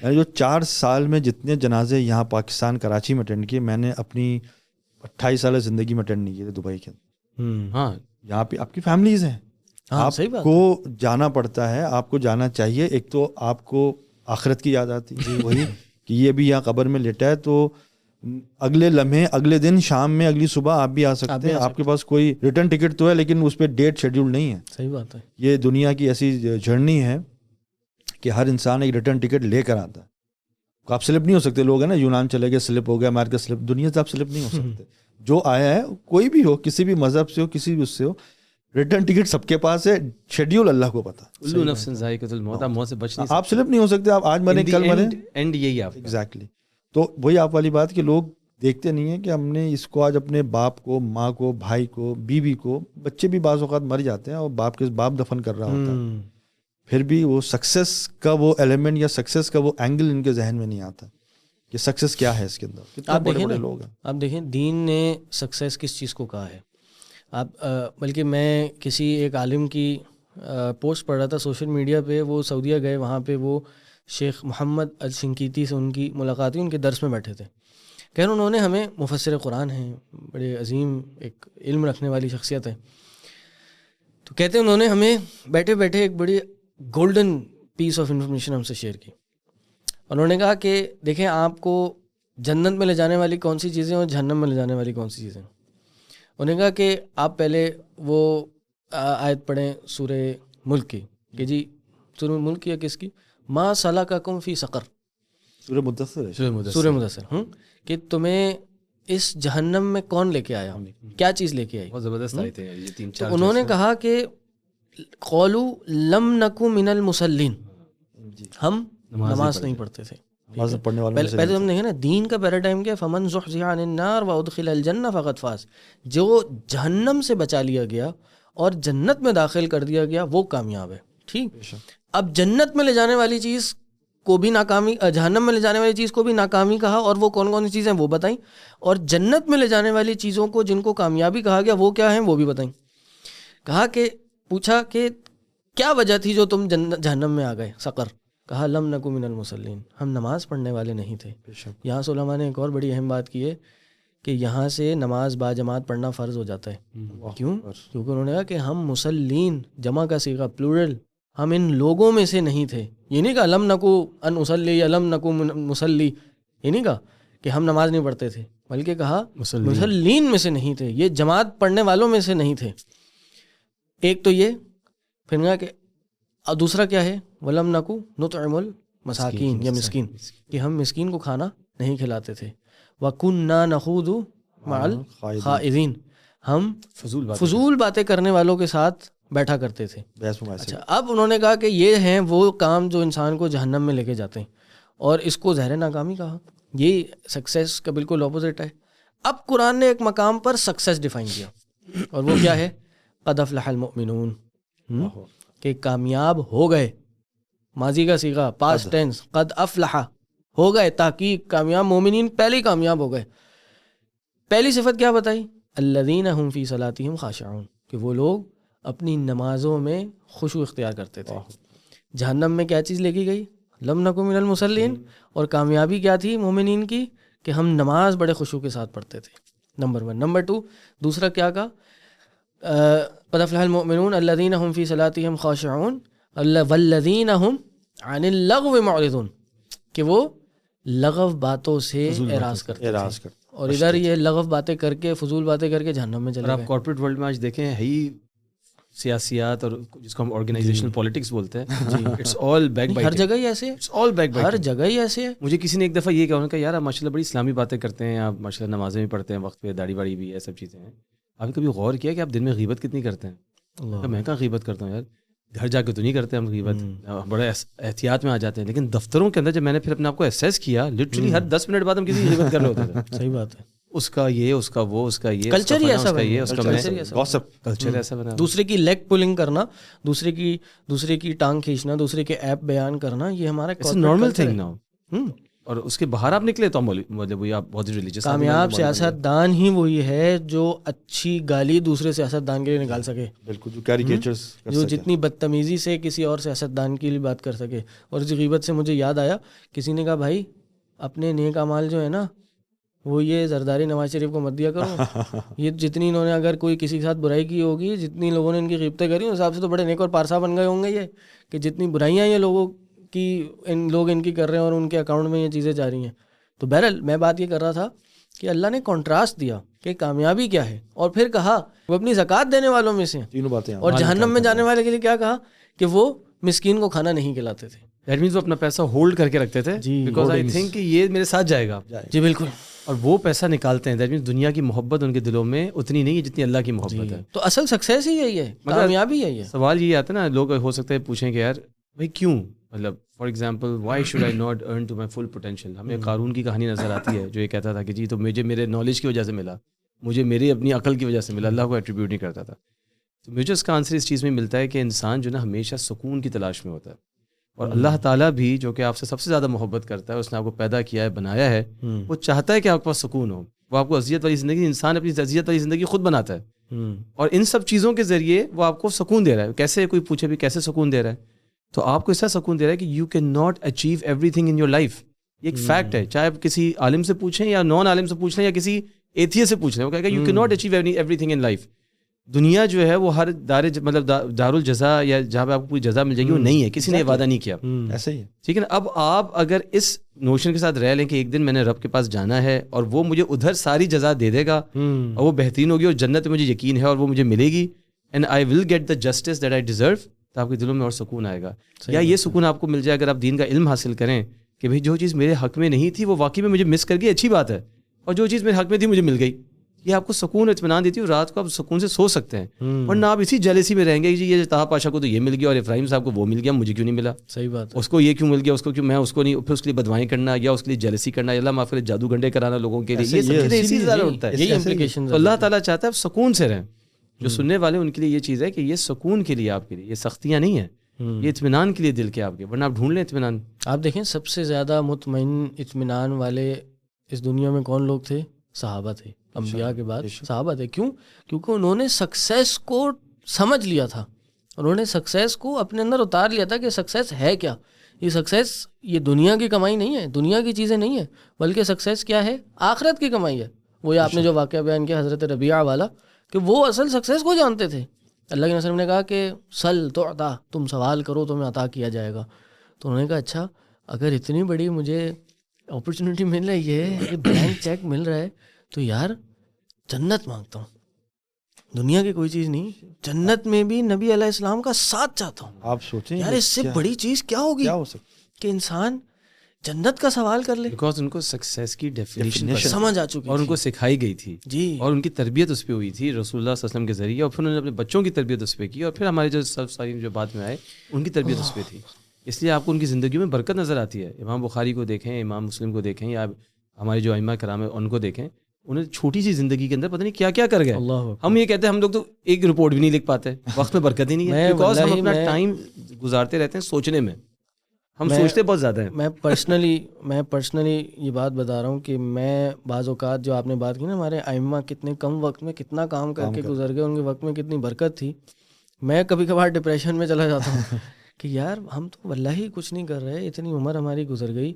جو 4 سال میں جتنے جنازے یہاں پاکستان کراچی میں اٹینڈ کیے, میں نے اپنی 28 سال زندگی میں اٹینڈ نہیں کیے تھے دبئی کے. ہاں یہاں پہ آپ کی فیملیز ہیں, آپ کو جانا پڑتا ہے, آپ کو جانا چاہیے. ایک تو آپ کو آخرت کی یاد آتی ہے, وہی کہ یہ بھی یہاں قبر میں لیٹا ہے, تو اگلے لمحے, اگلے دن شام میں, اگلی صبح آپ بھی آ سکتے ہیں. آپ کے پاس کوئی ریٹرن ٹکٹ تو ہے, لیکن اس پہ ڈیٹ شیڈیول نہیں ہے. صحیح بات ہے. یہ دنیا کی ایسی جرنی ہے کہ ہر انسان ایک ریٹرن ٹکٹ لے کر آتا ہے. آپ سلپ نہیں ہو سکتے. لوگ ہیں نا, یونان چلے گئے سلپ ہو گیا, امریکہ سلپ, دنیا سے آپ سلپ نہیں ہو سکتے. جو آیا ہے کوئی بھی ہو, کسی بھی مذہب سے ہو, کسی بھی اس سے ہو, ریٹرن ٹکٹ سب کے پاس ہے, شیڈیول اللہ کو پتا. موت سے بچ نہیں, آپ سلپ نہیں ہو سکتے, آپ آج مریں کل مریں. اینڈ یہی آپ ایگزیکٹلی. تو وہی آپ والی بات کہ لوگ دیکھتے نہیں ہیں کہ ہم نے اس کو آج اپنے باپ کو, ماں کو, بھائی کو, بیوی کو, بچے بھی بعض اوقات مر جاتے ہیں اور باپ دفن کر رہا ہوتا ہے, پھر بھی وہ سکسیس کا وہ ایلیمنٹ یا سکسیس کا وہ اینگل ان کے ذہن میں نہیں آتا کہ سکسیس کیا ہے اس کے اندر. آپ دیکھیں لوگ ہیں, آپ دیکھیں دین نے سکسیس کس چیز کو کہا ہے. آپ بلکہ میں کسی ایک عالم کی پوسٹ پڑھ رہا تھا سوشل میڈیا پہ, وہ سعودیہ گئے, وہاں پہ وہ شیخ محمد الشنقیطی سے ان کی ملاقات ہوئی, ان کے درس میں بیٹھے تھے. کہہ انہوں نے ہمیں مفسر قرآن ہیں, بڑے عظیم ایک علم رکھنے والی شخصیت ہے, تو کہتے ہیں انہوں نے ہمیں بیٹھے بیٹھے ایک بڑی گولڈن پیس آف انفارمیشن ہم سے شیئر کی. انہوں نے کہا کہ دیکھیں آپ کو جنت میں لے جانے والی کون سی چیزیں اور جہنم میں لے جانے والی کون سی چیزیں. انہوں نے کہا کہ آپ پہلے وہ آیت پڑھیں سورہ ملک کی, کہ جی سورہ ملک کی یا کس کی, ما سلککم فی سقر, سورہ مدثر, کہ تمہیں اس جہنم میں کون لے کے آیا, کیا چیز لے کے آئی. بہت زبردست آئے تھے یہ 3-4. تو انہوں نے کہا کہ قولوا لم نکو من المصلین, ہم نماز نہیں پڑھتے تھے. پہلے ہم دیکھیں نا دین کا پیراڈائم کیا, فمن زحزح عن النار وادخل الجنہ فقد فاز, جو جہنم سے بچا لیا گیا اور جنت میں داخل کر دیا گیا وہ کامیاب ہے. ٹھیک, اب جنت میں لے جانے والی چیز کو بھی ناکامی, جہنم میں لے جانے والی چیز کو بھی ناکامی کہا, اور وہ کون کون سی چیزیں وہ بتائیں, اور جنت میں لے جانے والی چیزوں کو جن کو کامیابی کہا گیا وہ کیا ہیں وہ بھی بتائیں. کہا کہ پوچھا کہ کیا وجہ تھی جو تم جہنم میں آ گئے سقر. کہا لم نکو من المصلین, ہم نماز پڑھنے والے نہیں تھے. یہاں سے علماء نے ایک اور بڑی اہم بات کی ہے کہ یہاں سے نماز با جماعت پڑھنا فرض ہو جاتا ہے. کیوں؟ کیونکہ انہوں نے کہا کہ ہم مسلین, جمع کا صیغہ پلورل, ہم ان لوگوں میں سے نہیں تھے. یہ نہیں کہا لم نکو ان اصلی یا لم نکو مسلی, یہ نہیں کہا کہ ہم نماز نہیں پڑھتے تھے, بلکہ کہا مسلین میں سے نہیں تھے, یہ جماعت پڑھنے والوں میں سے نہیں تھے. ایک تو یہ, پھر کہا کہ دوسرا کیا ہے, ولم نکو نطعم المساکین یا مسکین, کہ ہم مسکین کو کھانا نہیں کھلاتے تھے. وَكُنَّا نَخُوضُ مَعَ الْخَائِضِينَ, ہم فضول باتیں کرنے والوں کے ساتھ بیٹھا کرتے تھے. بحث مباحثے. اچھا اب انہوں نے کہا کہ یہ ہیں وہ کام جو انسان کو جہنم میں لے کے جاتے ہیں, اور اس کو ظاہر ناکامی کہا. یہ سکسیس کا بالکل اپوزٹ ہے. اب قرآن نے ایک مقام پر سکسیس ڈیفائن کیا, اور وہ کیا ہے؟ قد افلح المؤمنون, کہ کامیاب ہو گئے. ماضی کا صیغہ پاسٹ ٹینس, قد افلح ہو گئے, تحقیق کامیاب مومنین پہلے ہی کامیاب ہو گئے. پہلی صفت کیا بتائی؟ الذین هم فی صلاتہم خاشعون, کہ وہ لوگ اپنی نمازوں میں خشوع اختیار کرتے تھے. جہنم میں کیا چیز لکھی گئی؟ لم نکن من المصلین. اور کامیابی کیا تھی مومنین کی؟ کہ ہم نماز بڑے خشوع کے ساتھ پڑھتے تھے. نمبر 1. نمبر 2, دوسرا کیا کہا؟ قد افلح المؤمنون الذین هم فی صلاتہم خاشعون والذین هم عن اللغو معرضون, کہ وہ لغو باتوں سے اعراض کرتے تھے. اور ادھر یہ لغو باتیں کر کے, فضول باتیں کر کے جہنم میں چلے گئے. آپ کارپوریٹ ورلڈ میں آج دیکھیں ہے ہی سیاسیات اور جس کو ہم آرگنائزیشنل پالیٹکس بولتے ہیں, اٹس آل بیک بائی. ہر جگہ ہی ایسے ہے, اٹس آل بیک بائی. ہر جگہ ہی ایسے ہے. مجھے کسی نے ایک دفعہ یہ کہا, انہوں نے کہا یار آپ ماشاء اللہ بڑی اسلامی باتیں کرتے ہیں, آپ ماشاء اللہ نمازیں بھی پڑھتے ہیں وقت پہ, داڑھی واڑی بھی ہے, سب چیزیں ہیں, آپ نے کبھی غور کیا کہ آپ دن میں غیبت کتنی کرتے ہیں؟ میں کہاں غیبت کرتا ہوں یار, گھر جا کے تو نہیں کرتے ہم غیبت, بڑے احتیاط میں آ جاتے ہیں. لیکن دفتروں کے اندر جب میں نے پھر اپنے آپ کو اسیس کیا, لٹرلی ہر 10 منٹ بعد ہم کسی کی غیبت کر رہے ہوتے تھے. صحیح بات ہے. اس کا یہ, اس کا وہ, اس کا یہ, کلچر ہی ایسا یہ, اس کا کلچر ایسا بنا. دوسرے کی لیگ پولنگ کرنا, دوسرے کی ٹانگ کھینچنا, دوسرے کے ایپ بیان کرنا, یہ ہمارا نارمل تھنگ ناؤ. اور اس کے باہر آپ نکلے تو مطلب آپ بہت ریلیجیس. کامیاب سیاست دان ہی وہی ہے جو اچھی گالی دوسرے سیاست دان کے لیے نکال سکے. بالکل, جو کیریکیچرز, جو جتنی بدتمیزی سے کسی اور سیاست دان کے لیے بات کر سکے. اور اس غیبت سے مجھے یاد آیا, کسی نے کہا بھائی اپنے نیک اعمال جو ہے نا, وہ یہ زرداری نواز شریف کو مت دیا کرو. یہ جتنی انہوں نے اگر کوئی کسی کے ساتھ برائی کی ہوگی, جتنی لوگوں نے ان کی غیبتیں کری, اس حساب سے تو بڑے نیک اور پارسا بن گئے ہوں گے یہ, کہ جتنی برائیاں یہ لوگوں کی لوگ ان کی کر رہے ہیں اور ان کے اکاؤنٹ میں یہ چیزیں جا رہی ہیں. تو بہرحال میں بات یہ کر رہا تھا کہ اللہ نے کنٹراسٹ دیا کہ کامیابی کیا ہے, اور پھر کہا وہ اپنی زکوٰۃ دینے والوں میں سے, تینوں باتیں. اور جہنم میں جانے والے کے لیے کیا کہا؟ کہ وہ مسکین کو کھانا نہیں کھلاتے تھے. دیٹ مینس وہ اپنا پیسہ ہولڈ کر کے رکھتے تھے, بیکاز آئی تھنک کہ یہ میرے ساتھ جائے گا. جی بالکل. اور وہ پیسہ نکالتے ہیں. دیٹ مینس دنیا کی محبت ان کے دلوں میں اتنی نہیں ہے جتنی اللہ کی محبت ہے. تو اصل سکسیس ہی یہی ہے, کامیابی یہی ہے. سوال یہ آتا ہے نا, لوگ ہو سکتا ہے پوچھیں کہ یار بھائی کیوں, مطلب for example why should I not earn to my full potential. ہمیں قارون کی کہانی نظر آتی ہے جو یہ کہتا تھا کہ جی تو مجھے میرے نالج کی وجہ سے ملا, مجھے میری اپنی عقل کی وجہ سے ملا, اللہ کو ایٹریبیوٹ نہیں کرتا تھا. تو مجھے اس کا آنسر اس چیز میں ملتا ہے کہ انسان جو نا ہمیشہ سکون کی تلاش میں ہوتا ہے, اور اللہ تعالیٰ بھی جو کہ آپ سے سب سے زیادہ محبت کرتا ہے, اس نے آپ کو پیدا کیا ہے, بنایا ہے, وہ چاہتا ہے کہ آپ کے پاس سکون ہو. وہ آپ کو اذیت والی زندگی, انسان اپنی اذیت والی زندگی خود بناتا ہے, اور ان سب چیزوں کے ذریعے وہ آپ کو سکون دے رہا ہے. کیسے, کوئی پوچھے بھی کیسے سکون دے رہا ہے, تو آپ کو ایسا سکون دے رہا ہے کہ you can not achieve everything in your life. یہ ایک فیکٹ ہے, چاہے آپ کسی عالم سے پوچھیں یا نان عالم سے پوچھ لیں یا کسی ایتھیسٹ سے پوچھ لیں, وہ کہے گا you can not achieve everything in life. دنیا جو ہے وہ ہر مطلب دارالجزا یا جہاں پہ آپ کو پوری جزا مل جائے گی, وہ نہیں ہے. کسی نے یہ وعدہ نہیں کیا. ایسا ہی ہے. ٹھیک ہے نا. اب آپ اگر اس نوشن کے ساتھ رہ لیں کہ ایک دن میں نے رب کے پاس جانا ہے اور وہ مجھے ادھر ساری جزا دے دے گا, اور وہ بہترین ہوگی, اور جنت مجھے یقین ہے اور وہ مجھے ملے گی, and I will get the justice that I deserve, تو آپ کے دلوں میں اور سکون آئے گا. یا یہ سکون آپ کو مل جائے اگر آپ دین کا علم حاصل کریں کہ بھائی جو چیز میرے حق میں نہیں تھی وہ واقعی میں مجھے مس کر گئی, اچھی بات ہے, اور جو چیز میرے حق میں تھی مجھے مل گئی. یہ آپ کو سکون اطمینان دیتی ہے, اور رات کو آپ سکون سے سو سکتے ہیں. اور نہ آپ اسی جیلسی میں رہیں گے جی یہ طه پاشا کو تو یہ مل گیا اور ابراہیم صاحب کو وہ مل گیا, مجھے کیوں نہیں ملا. صحیح بات. اس کو یہ کیوں مل گیا, اس کو کیوں, میں اس کو نہیں, پھر اس کے لیے بدوائیں کرنا یا اس کے لیے جیلسی کرنا, یا اللہ معاف کرے جادو گنڈے کرانا لوگوں کے لیے, یہ سب چیزیں اسی زیادہ ہوتا ہے. یہی امپلیکیشن. تو اللہ تعالیٰ چاہتا ہے آپ سکون سے رہیں. جو سننے والے ان کے لیے یہ چیز ہے کہ یہ سکون کے لیے آپ کے لیے, یہ سختیاں نہیں ہیں, یہ اطمینان کے لیے دل کے آپ کے, ورنہ آپ ڈھونڈ لیں اطمینان. آپ دیکھیں سب سے زیادہ مطمئن اطمینان والے اس دنیا میں کون لوگ تھے؟ صحابہ تھے. انبیاء کے بعد صحابہ تھے. کیوں؟ کیونکہ انہوں نے سکسیس کو سمجھ لیا تھا, انہوں نے سکسیس کو اپنے اندر اتار لیا تھا کہ سکسیس ہے کیا. یہ سکسیس یہ دنیا کی کمائی نہیں ہے, دنیا کی چیزیں نہیں ہیں, بلکہ سکسیس کیا ہے؟ آخرت کی کمائی ہے. وہ آپ نے جو واقعہ بیان کیا حضرت ربیعہ والا, کہ وہ اصل سکسیس کو جانتے تھے. اللہ کے رسول نے کہا کہ سل تو عطا, تم سوال کرو تمہیں عطا کیا جائے گا. تو انہوں نے کہا اچھا اگر اتنی بڑی مجھے اپرچونیٹی مل رہی ہے, یہ بلینک چیک مل رہا ہے, تو یار جنت مانگتا ہوں, دنیا کی کوئی چیز نہیں, جنت میں بھی نبی علیہ السلام کا ساتھ چاہتا ہوں. آپ سوچیں یار اس سے بڑی چیز کیا ہوگی کیا ہو سکتا کہ انسان جنت کا سوال کر لے, بیکاز ان کو سکسیس کی ڈیفینیشن سمجھ آ چکی اور ان کو سکھائی گئی تھی جی, اور ان کی تربیت اس پہ ہوئی تھی رسول اللہ صلی اللہ علیہ وسلم کے ذریعے, اور پھر انہوں نے اپنے بچوں کی تربیت اس پہ کی, اور پھر ہمارے جو سب ساری جو بعد میں آئے ان کی تربیت اس پہ تھی. اس لیے آپ کو ان کی زندگیوں میں برکت نظر آتی ہے. امام بخاری کو دیکھیں, امام مسلم کو دیکھیں, یا ہمارے جو ائمہ کرام ہیں ان کو دیکھیں, انہیں چھوٹی سی زندگی کے اندر پتہ نہیں کیا کیا کر گئے. ہم یہ کہتے ہیں ہم لوگ تو ایک رپورٹ بھی نہیں لکھ پاتے, وقت میں برکت ہی نہیں ہے, بیکاز ہم اپنا ٹائم گزارتے رہتے ہیں سوچنے میں, ہم سوچتے بہت زیادہ ہیں. میں پرسنلی یہ بات بتا رہا ہوں کہ میں بعض اوقات جو آپ نے بات کی نا, ہمارے ائمہ کتنے کم وقت میں کتنا کام کر کے گزر گئے, ان کے وقت میں کتنی برکت تھی. میں کبھی کبھار ڈپریشن میں چلا جاتا ہوں کہ یار ہم تو واللہ کچھ نہیں کر رہے, اتنی عمر ہماری گزر گئی.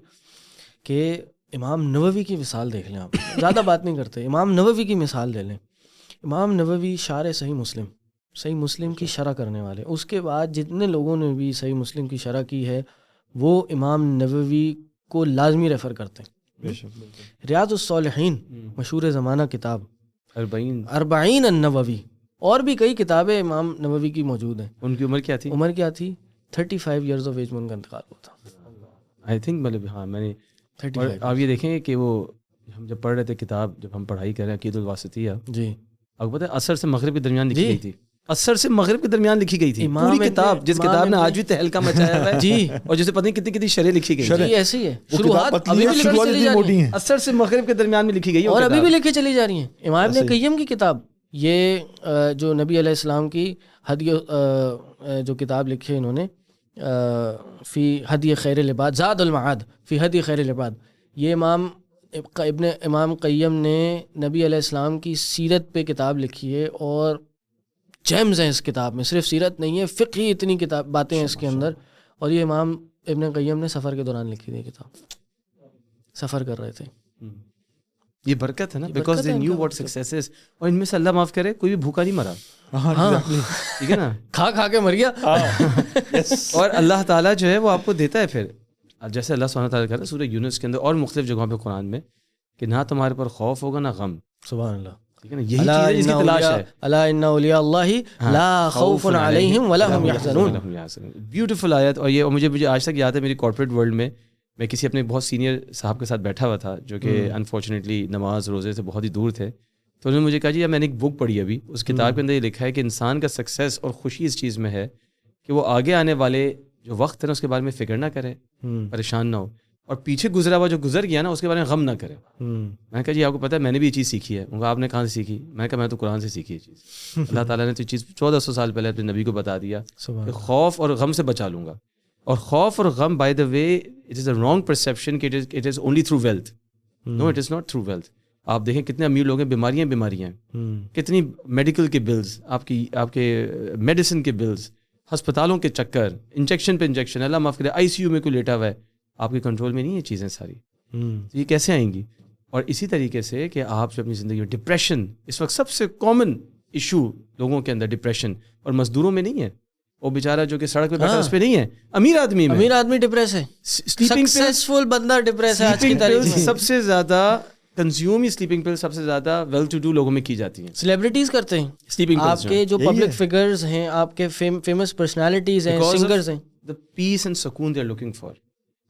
کہ امام نووی کی مثال دیکھ لیں آپ, زیادہ بات نہیں کرتے, امام نووی کی مثال لے لیں. امام نووی شارح صحیح مسلم کی شرح کرنے والے, اس کے بعد جتنے لوگوں نے بھی صحیح مسلم کی شرح کی ہے وہ امام نووی کو لازمی ریفر کرتے ہیں. ریاض الصالحین مشہور زمانہ کتاب, اربعین النووی, اور بھی کئی کتابیں امام نووی کی موجود ہیں. ان کی عمر کیا تھی؟ 35 ایئرز آف ایج میں ان کا انتقال ہوا تھا. آئی تھنک مطلب ہاں میں نے, آپ یہ دیکھیں کہ وہ ہم جب پڑھ رہے تھے کتاب, جب ہم پڑھائی کر رہے ہیں عقید الواسطیہ, جی آپ کو پتہ ہے عصر سے مغرب کے درمیان لکھی گئی تھی. عصر سے مغرب کے درمیان لکھی گئی تھی پوری کتاب, جس کتاب نے آج بھی تہلکہ مچایا ہوا ہے جی, اور جسے پتہ نہیں کتنی کتنی شرح لکھی گئی. جی ایسے ہی ہے, شروحات ابھی بھی لکھی چلی جا رہی ہیں, عصر سے مغرب کے درمیان میں لکھی گئی اور ابھی بھی لکھی چلی جا رہی ہیں. امام ابن قیم کی کتاب, یہ جو نبی علیہ السلام کی ہدی جو کتاب لکھی ہے انہوں نے, فی ہدی خیر العباد, زاد المعاد فی ہدی خیر العباد, یہ امام قیم نے نبی علیہ السلام کی سیرت پہ کتاب لکھی ہے, اور جیمز ہیں اس کتاب میں, صرف سیرت نہیں ہے, فقہی اتنی کتاب باتیں ہیں اس کے اندر. اور یہ امام ابن قیم نے سفر کے دوران لکھی تھی کتاب, سفر کر رہے تھے. یہ برکت ہے نا, because they knew what success is. اور ان میں سے اللہ معاف کرے کوئی بھی بھوکا نہیں مرا, ہاں ٹھیک ہے نا, کھا کے مر گیا. اور اللہ تعالیٰ جو ہے وہ آپ کو دیتا ہے پھر, جیسے اللہ سبحانہ تعالیٰ کہتا ہے سورہ یونس کے اندر اور مختلف جگہوں پہ قرآن میں, کہ نہ تمہارے پر خوف ہوگا نہ غم. سبحان اللہ, ٹھیک ہے نا, یہی چیز اس کی تلاش ہے. الا ان اولیاء اللہ لا خوف علیہم ولا هم یحزنون. بیوٹیفل آیت. اور یہ مجھے آج تک یاد ہے, میری کارپوریٹ ورلڈ میں میں کسی اپنے بہت سینئر صاحب کے ساتھ بیٹھا ہوا تھا, جو کہ انفارچونیٹلی نماز روزے سے بہت ہی دور تھے. تو انہوں نے مجھے کہا جی میں نے ایک بک پڑھی ابھی, اس کتاب کے اندر یہ لکھا ہے کہ انسان کا سکسیس اور خوشی اس چیز میں ہے کہ وہ آگے آنے والے جو وقت ہے نا اس کے بارے میں فکر نہ کرے, پریشان نہ ہو, اور پیچھے گزرا ہوا جو گزر گیا نا اس کے بارے میں غم نہ کرے. میں نے کہا جی آپ کو پتہ ہے میں نے بھی یہ چیز سیکھی ہے. آپ نے کہاں سے سیکھی؟ میں نے کہا میں تو قرآن سے سیکھی یہ چیز. اللہ تعالیٰ نے تو یہ چیز 1400 سال پہلے اپنے نبی کو بتا دیا کہ خوف اور غم سے بچا لوں گا. اور خوف اور غم by the way it is a wrong perception کہ it is only through wealth. No, it is not through wealth. آپ دیکھیں کتنے امیر لوگ ہیں, بیماریاں ہیں, کتنی میڈیکل کے بلز, آپ کے میڈیسن کے بلز, ہسپتالوں کے چکر, انجیکشن پہ انجیکشن, اللہ معاف کرے آئی سی یو میں کوئی لیٹا ہوا ہے, آپ کے کنٹرول میں نہیں یہ چیزیں ساری. یہ کیسے آئیں گی؟ اور اسی طریقے سے کہ آپ جو اپنی زندگی میں ڈپریشن, اس وقت سب سے کامن ایشو لوگوں کے اندر ڈپریشن, اور مزدوروں میں نہیں ہے, وہ بیچارہ جو کہ سڑک پہ بیٹھا اس پہ نہیں ہے, امیر آدمی ڈپریس ہے, سکسیسفل بندہ ڈپریس ہے. آج کی تاریخ میں سب سے زیادہ کنزیوم سلیپنگ پل سب سے زیادہ ویل ٹو ڈو لوگوں میں کی جاتی ہیں. سیلیبریٹیز کرتے ہیں سلیپنگ آپ کے جو پبلک فگرز ہیں, آپ کے فیمس پرسنالٹیز ہیں, سنگرز ہیں. the peace and سکون they are looking for.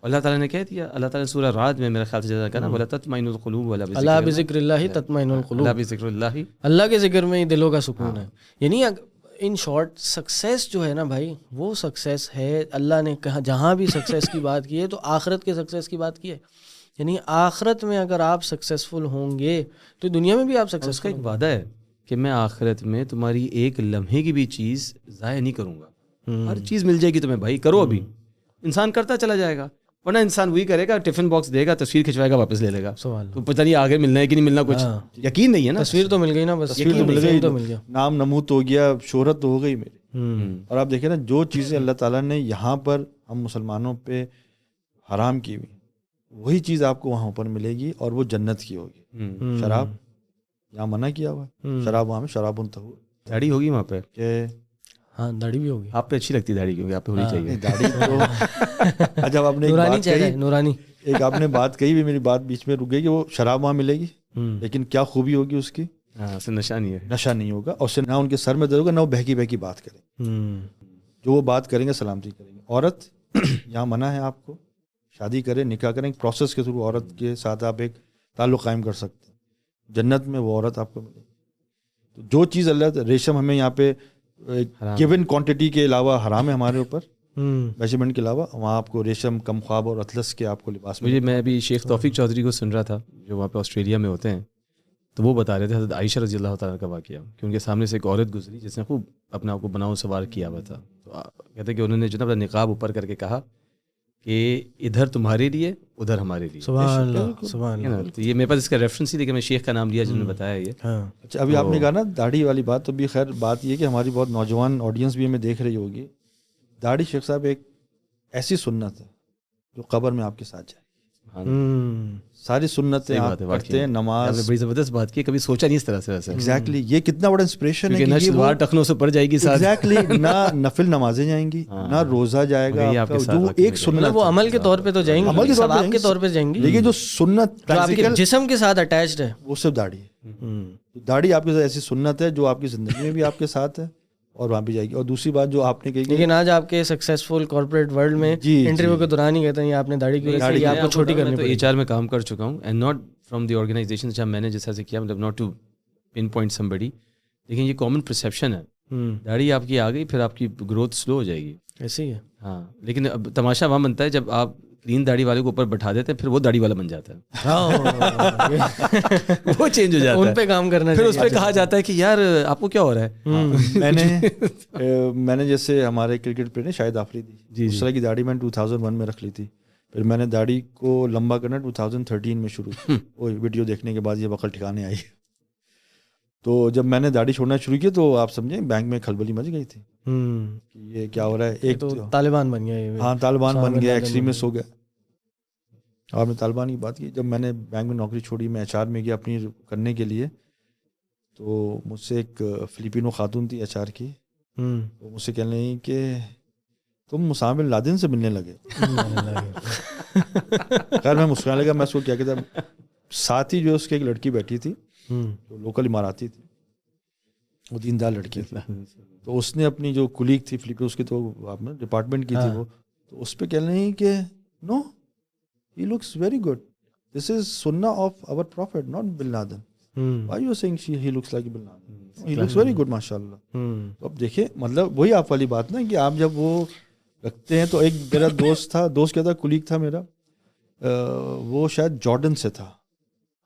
اللہ تعالیٰ نے کہہ دیا, اللہ تعالیٰ نے سورہ رعد میں میرے خیال سے جیسا کہا نا, وَلَا تَطْمَئِنُّ الْقُلُوبُ اللہ بذکر اللہ تطمئن القلوب, اللہ بذکر اللہ, اللہ کے ذکر میں ہی دلوں کا سکون ہے. یعنی ان شارٹ سکسیس جو ہے نا بھائی, وہ سکسیس ہے. اللہ نے کہا جہاں بھی سکسیس کی بات کی ہے تو آخرت کے سکسیس کی بات کی ہے. یعنی آخرت میں اگر آپ سکسیسفل ہوں گے تو دنیا میں بھی آپ سکسیس. اس کا ایک وعدہ ہے کہ میں آخرت میں تمہاری ایک لمحے کی بھی چیز ضائع نہیں کروں گا. ہر چیز مل جائے گی تمہیں بھائی, کرو ابھی. انسان کرتا چلا جائے گا, ورنہ انسان وہی کرے گا, ٹفن باکس دے گا, تصویر کھنچوائے گا, واپس لے لے گا. تو پتہ نہیں آگے ملنا ہے کہ نہیں ملنا, کچھ یقین نہیں ہے نا. تصویر تو مل گئی نا, بس تصویر تو مل گئی, نام نمود ہو گیا, شہرت تو ہو گئی میری. اور آپ دیکھیں نا, جو چیزیں اللہ تعالیٰ نے یہاں پر ہم مسلمانوں پہ حرام کی ہوئی, وہی چیز آپ کو وہاں پر ملے گی, اور وہ جنت کی ہوگی. شراب یہاں منع کیا ہوا ہے, شراب وہاں میں شراب طہور. داڑھی ہوگی وہاں پہ کہ ہاں داڑھی بھی ہوگی. آپ پہ اچھی لگتی ہے داڑھی, کیونکہ آپ پہ ہونی چاہیے داڑھی تو. اچھا آپ نے نورانی ایک آپ نے بات کہی بھی, میری بات بیچ میں رک گئی, کہ وہ شراب وہاں ملے گی, لیکن کیا خوبی ہوگی اس کی؟ نشہ نہیں ہے, نشہ نہیں ہوگا, اور نہ ان کے سر میں درد ہوگا, نہ وہ بہکی بات کریں. جو وہ بات کریں گے سلامتی کریں گے. عورت یہاں منع ہے آپ کو, شادی کریں, نکاح کریں, ایک پروسیس کے تھرو عورت کے ساتھ آپ ایک تعلق قائم کر سکتے ہیں. جنت میں وہ عورت آپ کو ملے گی. تو جو چیز اللہ ریشم ہمیں یہاں پہ گیون کوانٹٹی کے علاوہ حرام ہے ہمارے اوپر, میجرمنٹ کے علاوہ, وہاں آپ کو ریشم, کم خواب اور اطلس کے آپ کو لباس مجھے, میں ابھی شیخ توفیق چودھری کو سن رہا تھا جو وہاں پہ آسٹریلیا میں ہوتے ہیں, تو وہ بتا رہے تھے حضرت عائشہ رضی اللہ تعالیٰ کا واقعہ کہ ان کے سامنے سے ایک عورت گزری جس نے خوب اپنے آپ کو بناؤ سوار کیا ہوا تھا. تو کہتے ہیں کہ انہوں نے جو نا اپنا نقاب اوپر کر کے کہا کہ ادھر تمہارے لیے ادھر ہمارے لیے. سبحان اللہ, سبحان اللہ. تو یہ میرے پاس اس کا ریفرنس ہی لیکن میں شیخ کا نام لیا جنہوں نے بتایا یہ. اچھا, ابھی آپ نے کہا نا داڑھی والی بات, تو بھی خیر بات یہ کہ ہماری بہت نوجوان آڈینس بھی ہمیں دیکھ رہی ہوگی. داڑھی شیخ صاحب ایک ایسی سنت ہے جو قبر میں آپ کے ساتھ جائے. ساری سنتیں آپ پڑھتے ہیں, نماز. بڑی زبردست بات کی, کبھی سوچا نہیں اس طرح سے ویسے. ایگزیکٹلی, یہ کتنا بڑا انسپریشن ہے کہ شلوار ٹخنوں سے پڑ جائے گی ساتھ. ایگزیکٹلی, نہ نفل نمازیں جائیں گی, نہ روزہ جائے گا, جو ایک سنت وہ عمل کے طور پہ تو جائیں گی, عمل کے طور پہ جائیں گی, لیکن جو سنت جسم کے ساتھ اٹیچڈ ہے وہ صرف داڑھی ہے. داڑھی آپ کے ساتھ ایسی سنت ہے جو آپ کی زندگی میں بھی آپ کے ساتھ ہے اور وہاں بھی جائے گی. اور دوسری بات جو آپ نے کہی, لیکن آج آپ کے سکسیزفل کارپوریٹ ورلڈ میں انٹرویو کے دوران ہی کہتے ہیں آپ نے داڑھی کی وجہ سے آپ کو چھوٹی کرنی پڑی. HR میں کام کر چکا ہوں and not from the organization جہاں میں نے جیسا سے کیا, مطلب not to pinpoint somebody, لیکن یہ کامن پرسیپشن ہے. داڑھی آپ کی آ گئی پھر آپ کی گروتھ سلو ہو جائے گی. ایسے ہی ہے. ہاں, لیکن اب تماشا وہاں بنتا ہے جب آپ کلین داڑھی والے کو اوپر بٹھا دیتے ہیں پھر وہ داڑھی والا بن جاتا ہے, وہ چینج ہو جاتا ہے. ان پہ کام کرنا, پھر اس پہ کہا جاتا ہے کہ یار آپ کو کیا ہو رہا ہے. میں نے جیسے ہمارے کرکٹ پلیئر شاہد آفریدی, اس طرح کی داڑھی میں 2001 میں رکھ لی تھی. پھر میں نے داڑھی کو لمبا کرنا 2013 میں شروع کیا. وہ ویڈیو دیکھنے کے بعد یہ وقت ٹھکانے آئی. تو جب میں نے داڑھی چھوڑنا شروع کی تو آپ سمجھیں بینک میں کھلبلی مچ گئی تھی کہ یہ کیا ہو رہا ہے. ایک تو طالبان بن گیا. ہاں, طالبان بن گیا, ایکسٹریمسٹ ہو گیا. آپ نے طالبان کی بات کی. جب میں نے بینک میں نوکری چھوڑی, میں HR میں گیا اپنی کرنے کے لیے, تو مجھ سے ایک فلپینو خاتون تھی HR کی, وہ مجھ سے کہنے لگی کہ تم اسامہ بن لادن سے ملنے لگے. خیر میں مسکرانے لگا. میں اس کو کیا کہتا, ساتھ ہی جو اس کی ایک لڑکی بیٹھی تھی جو لوکل اماراتی تھی, وہ دیندار لڑکی تھی. تو اس نے اپنی جو کولیگ تھی فلپینو, اس کی تو آپ نے ڈپارٹمنٹ کی تھی وہ, تو اس پہ کہنے لگی کہ نو he looks very good, this is sunnah of our prophet, not bin Laden. Why you are saying he looks like bin Laden? He looks very good mashallah. تو اب دیکھیں, مطلب وہی آپ والی بات نا کہ آپ جب وہ رکھتے ہیں. تو ایک میرا دوست کیا تھا, کولیگ تھا میرا, وہ شاید جارڈن سے تھا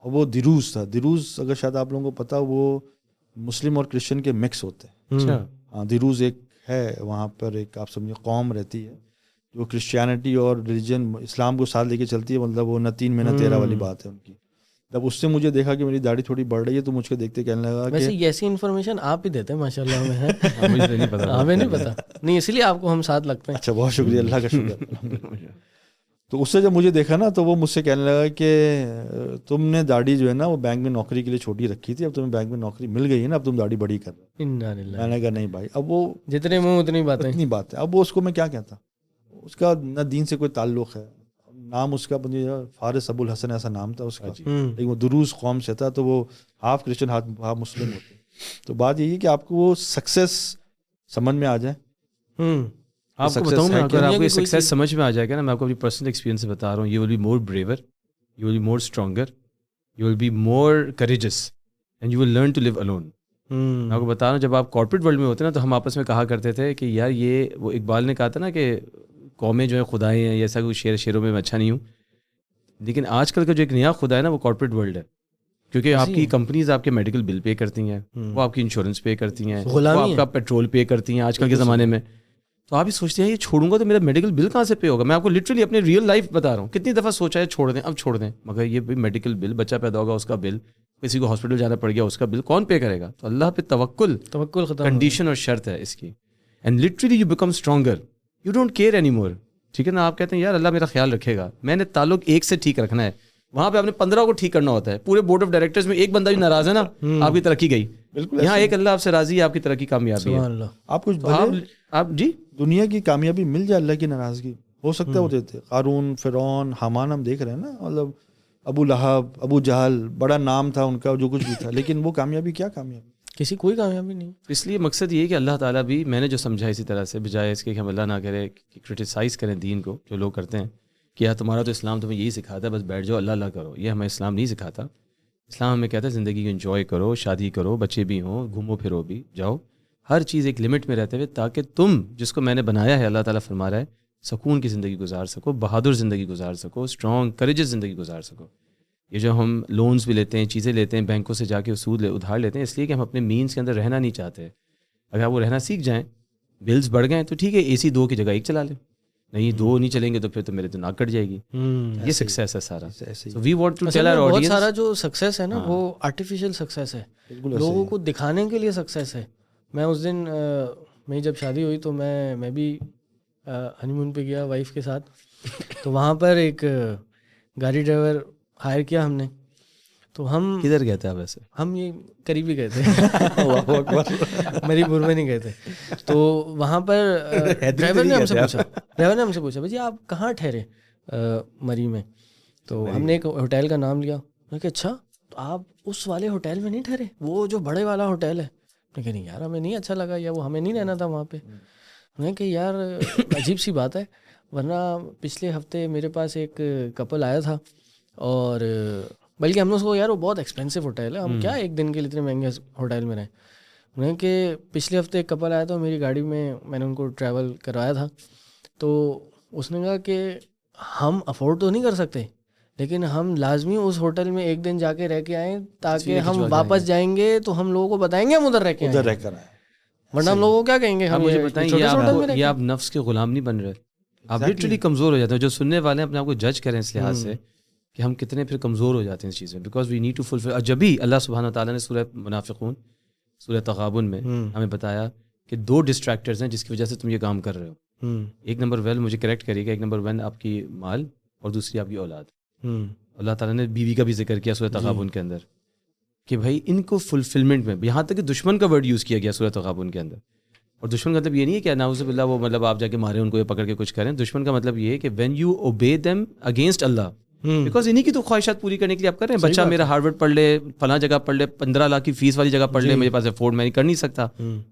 اور وہ دروز تھا. دروز اگر شاید آپ لوگوں کو پتا, وہ مسلم اور کرسچن کے مکس ہوتے ہیں. ہاں, دروز ایک ہے وہاں پر, ایک آپ سمجھے قوم رہتی ہے جو کرسچینٹی اور ریلیجن اسلام کو ساتھ لے کے چلتی ہے. مطلب وہ نہ 3 میں نہ 13 والی بات ہے ان کی. جب اس سے مجھے دیکھا کہ میری داڑھی تھوڑی بڑھ رہی ہے تو مجھ کو دیکھتے کہنے لگا کہ ویسے ایسی انفارمیشن آپ ہی دیتے ہیں ماشاء اللہ. ہمیں نہیں پتا, نہیں اس لیے آپ کو ہم ساتھ لگتے ہیں. اچھا, بہت شکریہ, اللہ کا شکر. تو اس سے جب مجھے دیکھا نا تو وہ مجھ سے کہنے لگا کہ تم نے داڑھی جو ہے نا وہ بینک میں نوکری کے لیے چھوٹی رکھی تھی, اب تمہیں بینک میں نوکری مل گئی ہے نا, اب تم داڑھی بڑی کر رہے. میں نے کہا نہیں بھائی, اب وہ جتنے منہ اتنی بات ہے. اب وہ اس کو میں کیا کہتا, اس کا نہ دین سے کوئی تعلق ہے. نام اس کا فارس ابو الحسن ایسا نام تھا اس کا, لیکن وہ دروز قوم سے تھا, تو وہ ہاف کرسچن ہاف مسلم ہوتے. تو بات یہی ہے کہ آپ کو وہ سکسیس سمجھ میں آ جائے. آپ کو بتاؤں میں, اگر آپ کو سکسیس سمجھ میں آ جائے گا نا, میں آپ کو اپنی پرسنل ایکسپیرینس سے بتا رہا ہوں, you will be more braver, you will be more stronger, you will be more courageous and you will learn to live alone. میں آپ کو بتا رہا ہوں, جب آپ کارپوریٹ ورلڈ میں ہوتے ہیں نا, تو ہم آپس میں کہا کرتے تھے کہ یار یہ, وہ اقبال نے کہا تھا نا کہ قومیں جو ہیں خدائیں ہیں, ایسا کوئی شعروں میں اچھا نہیں ہوں. لیکن آج کل کا جو ایک نیا خدا ہے نا, وہ کارپوریٹ ورلڈ ہے, کیونکہ آپ کی کمپنیز آپ کے میڈیکل بل پے کرتی ہیں, وہ آپ کی انشورنس پے کرتی ہیں, وہ آپ کا پیٹرول پے کرتی ہیں آج کل کے زمانے میں. تو آپ ہی سوچتے ہیں یہ چھوڑوں گا تو میرا میڈیکل بل کہاں سے پے ہوگا. میں آپ کو لٹرلی اپنے ریئل لائف بتا رہا ہوں, کتنی دفعہ سوچا ہے چھوڑ دیں, اب چھوڑ دیں, مگر یہ میڈیکل بل, بچہ پیدا ہوگا اس کا بل, کسی کو ہاسپٹل جانا پڑ گیا اس کا بل, کون پے کرے گا. تو اللہ پہ توکل کنڈیشن اور شرط ہے اس کی. And literally you become stronger, you don't care any more. ٹھیک ہے نا, آپ کہتے ہیں یار اللہ میرا خیال رکھے گا, میں نے تعلق ایک سے ٹھیک رکھنا ہے. وہاں پہ آپ نے 15 کو ٹھیک کرنا ہوتا ہے. پورے بورڈ آف ڈائریکٹرز میں ایک بندہ بھی ناراض ہے نا, آپ کی ترقی گئی. بالکل, یہاں ایک اللہ آپ سے راضی ہے, آپ کی ترقی کامیابی ہے. آپ کچھ آپ جی دنیا کی کامیابی مل جائے, اللہ کی ناراضگی ہو سکتا ہے وہ دیتے. قارون, فرعون, حامان ہم دیکھ رہے ہیں نا, مطلب ابو لہب, ابو جہل, بڑا نام تھا ان کا جو کچھ بھی تھا, لیکن وہ کامیابی کیا کامیابی, کسی کوئی کامیابی نہیں. اس لیے مقصد یہ ہے کہ اللہ تعالیٰ بھی, میں نے جو سمجھا اسی طرح سے, بجائے اس کے کہ ہم اللہ نہ کرے کہ کرٹیسائز کریں دین کو, جو لوگ کرتے ہیں, کہ یار تمہارا تو اسلام تمہیں یہی سکھاتا ہے بس بیٹھ جاؤ اللہ اللہ کرو. یہ ہمیں اسلام نہیں سکھاتا. اسلام ہمیں کہتا ہے زندگی کو انجوائے کرو, شادی کرو, بچے بھی ہوں, گھومو پھرو بھی, جاؤ, ہر چیز ایک لمٹ میں رہتے ہوئے, تاکہ تم جس کو میں نے بنایا ہے اللہ تعالیٰ فرما رہا ہے سکون کی زندگی گزار سکو, بہادر زندگی گزار سکو, اسٹرانگ کریجس زندگی گزار سکو. یہ جو ہم لونز بھی لیتے ہیں, چیزیں لیتے ہیں, بینکوں سے جا کے ادھار لیتے ہیں, اس لیے کہ ہم اپنے مینس کے اندر رہنا نہیں چاہتے. اگر وہ رہنا سیکھ جائیں, بلز بڑھ گئے تو ٹھیک ہے, اے سی 2 کی جگہ 1 چلا لیں, نہیں 2 نہیں چلیں گے تو پھر تو میرے تو ناک کٹ جائے گی. یہ سکسیس ہے سارا. وی وانٹ ٹو ٹیل آور بہت آڈینس. سارا جو سکسیس ہے نا وہ آرٹیفیشیل سکسیس ہے, لوگوں کو دکھانے کے لیے سکسیس ہے. میں اس دن میری جب شادی ہوئی تو میں بھی ہنی مون پہ گیا وائف کے ساتھ, تو وہاں پر ایک گاڑی ڈرائیور ہائر کیا ہم نے. تو ہم کدھر گئے تھے ویسے؟ ہم یہ قریب ہی گئے تھے, میری پور میں نہیں گئے تھے. تو وہاں پر ڈرائیور نے ہم سے پوچھا بھائی آپ کہاں ٹھہرے مری میں؟ تو ہم نے ایک ہوٹل کا نام لیا. میں کہ اچھا تو آپ اس والے ہوٹل میں نہیں ٹھہرے, وہ جو بڑے والا ہوٹل ہے؟ میں کہ نہیں یار ہمیں نہیں اچھا لگا, یا وہ ہمیں نہیں رہنا تھا وہاں پہ. میں کہ یار عجیب سی بات ہے, ورنہ پچھلے ہفتے میرے پاس ایک کپل آیا تھا, اور بلکہ ہم نے اس کو یار وہ بہت ایکسپینسو ہوٹل ہے, ہم کیا ایک دن کے لیے اتنے مہنگے ہوٹل میں رہیں. انہیں کہ پچھلے ہفتے ایک کپل آیا تھا میری گاڑی میں نے ان کو ٹریول کروایا تھا. تو اس نے کہا کہ ہم افورڈ تو نہیں کر سکتے, لیکن ہم لازمی اس ہوٹل میں ایک دن جا کے رہ کے آئیں, تاکہ ہم واپس جائیں گے تو ہم لوگوں کو بتائیں گے ہم ادھر رہ کے آئیں, ورنہ ہم لوگوں کو کیا کہیں گے. آپ مجھے بتائیں یہ آپ نفس کے غلام نہیں بن رہے, آپ لٹرلی کمزور ہو جاتے ہیں. جو سننے والے ہیں اپنے آپ کو جج کریں اس لحاظ سے کہ ہم کتنے پھر کمزور ہو جاتے ہیں اس چیز میں, because we need to fulfil. اور جب بھی اللہ سبحانہ تعالیٰ نے سورہ منافقون, سورہ تغابن میں ہمیں بتایا کہ 2 ڈسٹریکٹرز ہیں جس کی وجہ سے تم یہ کام کر رہے ہو. ایک نمبر مجھے کریکٹ کریے گا, ایک نمبر 1 آپ کی مال, اور دوسری آپ کی اولاد. اللہ تعالیٰ نے بیوی کا بھی ذکر کیا سورہ تغابن کے اندر کہ بھائی ان کو فلفلمنٹ میں, یہاں تک کہ دشمن کا ورڈ یوز کیا گیا سورہ تغابن کے اندر. اور دشمن کا مطلب یہ نہیں ہے کہ نعوذ باللہ وہ مطلب آپ جا کے مارے ان کو یا پکڑ کے کچھ کریں. دشمن کا مطلب یہ ہے کہ when you obey them against Allah, because انہیں کی تو خواہشات پوری کرنے کے لیے آپ کر رہے ہیں. بچہ میرا ہارورڈ پڑھ لے, فلاں جگہ پڑھ لے, 15 لاکھ کی فیس والی جگہ پڑھ لے, میرے پاس افورڈ میں نہیں کر نہیں سکتا,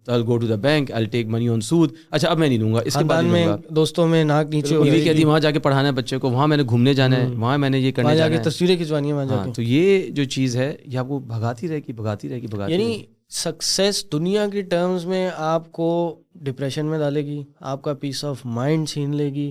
تو I'll go to the bank, I'll take money on سود. اچھا اب میں نہیں لوں گا, اس کے بعد میں دوستوں میں ناک نیچے بیوی کہتی وہاں جا کے پڑھانا ہے بچے کو, وہاں میں نے گھومنے جانا ہے, وہاں میں نے یہ کرنے جانا ہے, تصویریں کھنچوانی ہے وہاں جا کے. تو یہ جو چیز ہے یہ آپ کو بھگاتی رہے گی. یعنی سکسیس دنیا کی ٹرمز میں آپ کو ڈپریشن میں ڈالے گی, آپ کا پیس آف مائنڈ چھین لے گی,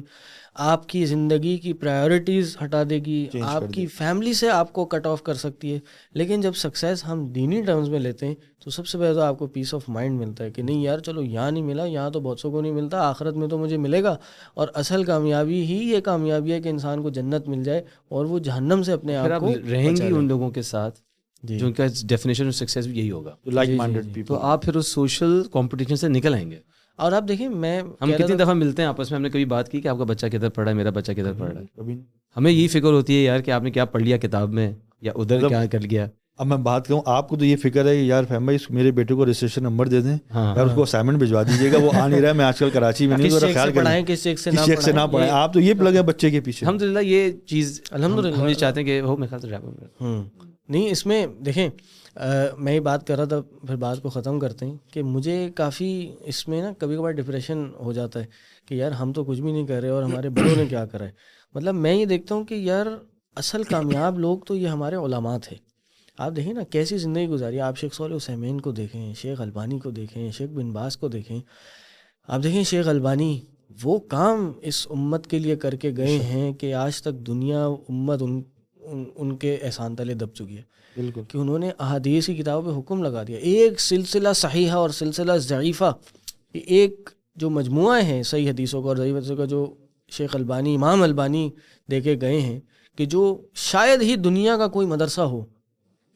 آپ کی زندگی کی پرائیورٹیز ہٹا دے گی, آپ کی فیملی سے آپ کو کٹ آف کر سکتی ہے. لیکن جب سکسیس ہم دینی ٹرمز میں لیتے ہیں تو سب سے پہلے تو آپ کو پیس آف مائنڈ ملتا ہے کہ نہیں یار چلو یہاں نہیں ملا, یہاں تو بہت سو کو نہیں ملتا, آخرت میں تو مجھے ملے گا. اور اصل کامیابی ہی یہ کامیابی ہے کہ انسان کو جنت مل جائے اور وہ جہنم سے اپنے آپ کو رہیں گی ان لوگوں کے ساتھ جو ان کا ڈیفینیشن آف سکسیس بھی یہی ہوگا, لائک مائنڈیڈ پیپل. تو آپ پھر اس سوشل کمپٹیشن سے نکل آئیں گے. اور آپ دیکھیں ہم کتنی دفعہ ملتے ہیں آپس میں, ہم نے کبھی بات کی کہ آپ کا بچہ کدھر پڑھ رہا ہے, میرا بچہ کدھر پڑھ رہا ہے. کبھی ہمیں یہی فکر ہوتی ہے یار کہ آپ نے کیا پڑھ لیا کتاب میں یا ادھر کیا کر گیا. اب میں بات کروں, آپ کو تو یہ فکر ہے کہ یار فہم بھائی میرے بیٹے کو رجسٹریشن نمبر دے دیں, یار اس کو اسائنمنٹ بھجوا دیجیے گا, وہ آ نہیں رہا ہے, میں آج کل کراچی میں نہیں, ذرا خیال کریں کس شیخ سے نہ پڑھیں. آپ تو یہ لگے ہیں بچے کے پیچھے. الحمد للہ یہ چیز ہم یہ چاہتے ہیں کہ وہ میرے خیال سے نہیں. اس میں دیکھیں میں یہ بات کر رہا تھا, پھر بات کو ختم کرتے ہیں, کہ مجھے کافی اس میں نا کبھی کبھار ڈپریشن ہو جاتا ہے کہ یار ہم تو کچھ بھی نہیں کر رہے اور ہمارے بڑوں نے کیا کرا ہے. مطلب میں یہ دیکھتا ہوں کہ یار اصل کامیاب لوگ تو یہ ہمارے علماء تھے. آپ دیکھیں نا کیسی زندگی گزاری. آپ شیخ صالح عثیمین کو دیکھیں, شیخ البانی کو دیکھیں, شیخ بن باز کو دیکھیں. آپ دیکھیں شیخ البانی وہ کام اس امت کے لیے کر کے گئے ہیں کہ آج تک دنیا امت ان کے احسان تلے دب چکی ہے. بالکل, کہ انہوں نے احادیث کی کتابوں پہ حکم لگا دیا. ایک سلسلہ صحیحہ اور سلسلہ ضعیفہ, ایک جو مجموعہ ہیں صحیح حدیثوں کا اور ضعیف حدیثوں کا, جو شیخ البانی امام البانی دے کے گئے ہیں, کہ جو شاید ہی دنیا کا کوئی مدرسہ ہو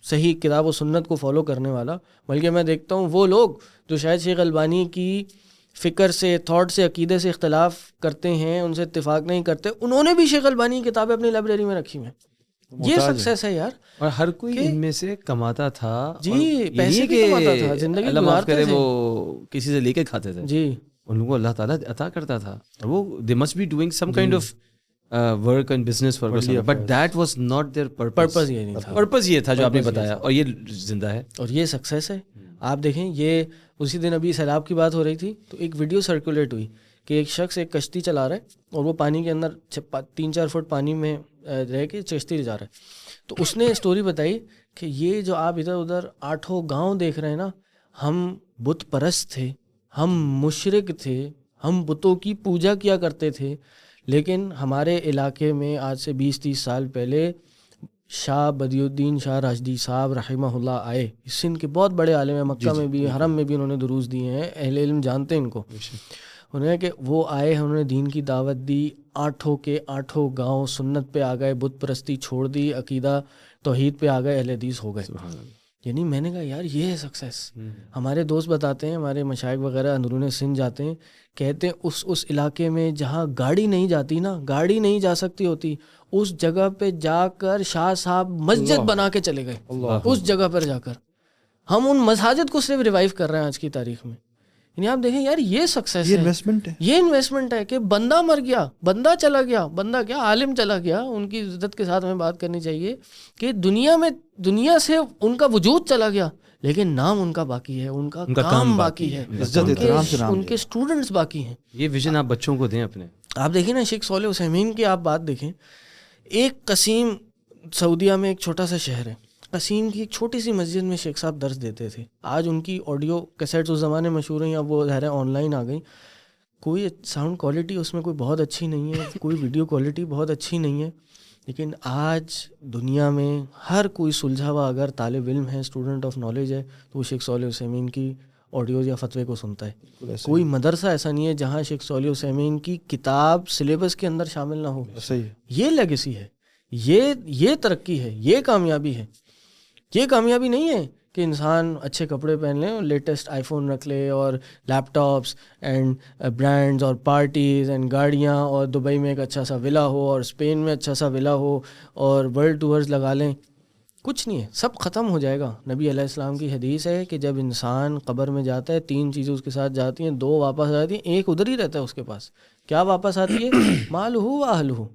صحیح کتاب و سنت کو فالو کرنے والا. بلکہ میں دیکھتا ہوں وہ لوگ جو شاید شیخ البانی کی فکر سے, تھاٹ سے, عقیدے سے اختلاف کرتے ہیں, ان سے اتفاق نہیں کرتے, انہوں نے بھی شیخ البانی کی کتابیں اپنی لائبریری میں رکھی ہیں. یہ سکسیس ہے یار. اور ہر کوئی ان میں سے کماتا تھا, جی پیسے بھی کماتا تھا, زندگی گزارتے تھے, وہ کسی سے لے کے کھاتے تھے. جی ان لوگوں کو اللہ تعالیٰ عطا کرتا تھا, اور وہ they must be doing some kind of work and business work, but that was not their purpose. یہ نہیں تھا, پرپز یہ تھا جو آپ نے بتایا, اور یہ زندہ ہے اور یہ سکسیس ہے. آپ دیکھیں یہ اسی دن ابھی سیلاب کی بات ہو رہی تھی تو ایک ویڈیو سرکولیٹ ہوئی کہ ایک شخص ایک کشتی چلا رہا ہے اور وہ پانی کے اندر 3-4 فٹ پانی میں رہ کے کشتی جا رہا ہے. تو اس نے اسٹوری بتائی کہ یہ جو آپ ادھر ادھر 8 گاؤں دیکھ رہے ہیں نا, ہم بت پرست تھے, ہم مشرک تھے, ہم بتوں کی پوجا کیا کرتے تھے, لیکن ہمارے علاقے میں آج سے 20-30 سال پہلے شاہ بدی الدین شاہ راشدی صاحب رحمہ اللہ آئے. سندھ کے بہت بڑے عالم ہیں, مکہ میں بھی, حرم میں بھی انہوں نے دروس دیے ہیں, اہل علم جانتے ہیں ان کو. انہیں کہ وہ آئے, انہوں نے دین کی دعوت دی, 8 کے 8 گاؤں سنت پہ آ گئے, بت پرستی چھوڑ دی, عقیدہ توحید پہ آ گئے, اہل حدیث ہو گئے. یعنی میں نے کہا یار یہ ہے سکسیس. ہمارے دوست بتاتے ہیں, ہمارے مشائخ وغیرہ اندرون سندھ جاتے ہیں, کہتے ہیں اس علاقے میں جہاں گاڑی نہیں جاتی نا, گاڑی نہیں جا سکتی ہوتی, اس جگہ پہ جا کر شاہ صاحب مسجد بنا کے چلے گئے. اس جگہ پر جا کر ہم ان مساجد کو صرف ریوائیو کر رہے ہیں آج کی تاریخ میں. یعنی آپ دیکھیں یار یہ سکسیس ہے, یہ انویسٹمنٹ ہے کہ بندہ مر گیا, بندہ چلا گیا, بندہ کیا عالم چلا گیا. ان کی عزت کے ساتھ ہمیں بات کرنی چاہیے کہ دنیا سے ان کا وجود چلا گیا, لیکن نام ان کا باقی ہے, ان کا کام باقی ہے, ان کے اسٹوڈنٹس باقی ہیں. یہ ویژن آپ بچوں کو دیں اپنے. آپ دیکھیں نا شیخ صالح عثیمین کی آپ بات دیکھیں, ایک قصیم سعودیہ میں ایک چھوٹا سا شہر ہے, قصیم کی ایک چھوٹی سی مسجد میں شیخ صاحب درس دیتے تھے. آج ان کی آڈیو کیسیٹس اس زمانے مشہور ہیں, اب وہ ظاہر ہے آن لائن آ گئی. کوئی ساؤنڈ کوالٹی اس میں کوئی بہت اچھی نہیں ہے, کوئی ویڈیو کوالٹی بہت اچھی نہیں ہے, لیکن آج دنیا میں ہر کوئی سلجھا ہوا اگر طالب علم ہے, اسٹوڈنٹ آف نالج ہے, تو وہ شیخ صالح عثیمین کی آڈیوز یا فتوے کو سنتا ہے. کوئی مدرسہ ایسا نہیں ہے جہاں شیخ صالح عثیمین کی کتاب سلیبس کے اندر شامل نہ ہو. یہ لیگیسی ہے, یہ ترقی ہے, یہ کامیابی ہے. یہ کامیابی نہیں ہے کہ انسان اچھے کپڑے پہن لیں اور لیٹسٹ آئی فون رکھ لے اور لیپ ٹاپس اینڈ برانڈز اور پارٹیز اینڈ گاڑیاں, اور دبئی میں ایک اچھا سا ولا ہو اور اسپین میں اچھا سا ولا ہو اور ورلڈ ٹورز لگا لیں. کچھ نہیں ہے, سب ختم ہو جائے گا. نبی علیہ السلام کی حدیث ہے کہ جب انسان قبر میں جاتا ہے 3 چیزیں اس کے ساتھ جاتی ہیں, 2 واپس آتی ہیں, ایک ادھر ہی رہتا ہے اس کے پاس. کیا واپس آتی ہے؟ مال ہو و اہل ہو.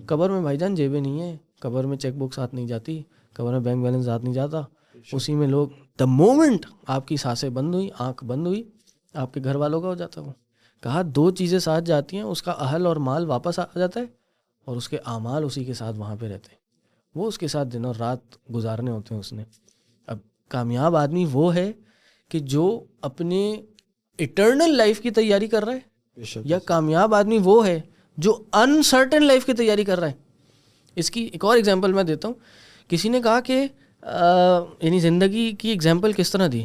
قبر میں بھائی جان جیبیں نہیں ہیں, قبر میں چیک بک ساتھ نہیں جاتی, قبر میں بینک بیلنس ساتھ نہیں جاتا. اسی میں لوگ دا مومنٹ آپ کی سانسیں بند ہوئی, آنکھ بند ہوئی, آپ کے گھر والوں کا ہو جاتا. وہ کہا 2 چیزیں ساتھ جاتی ہیں, اس کا اہل اور مال واپس آ جاتا ہے, اور اس کے اعمال اسی کے ساتھ وہاں پہ رہتے ہیں. وہ اس کے ساتھ دن اور رات گزارنے ہوتے ہیں اس نے. اب کامیاب آدمی وہ ہے کہ جو اپنے ایٹرنل لائف کی تیاری کر رہا ہے, یا کامیاب آدمی وہ ہے جو انسرٹن لائف کی تیاری کر رہا ہے. اس کی ایک اور ایگزامپل میں دیتا ہوں. کسی نے کہا کہ یعنی زندگی کی ایگزامپل کس طرح دی.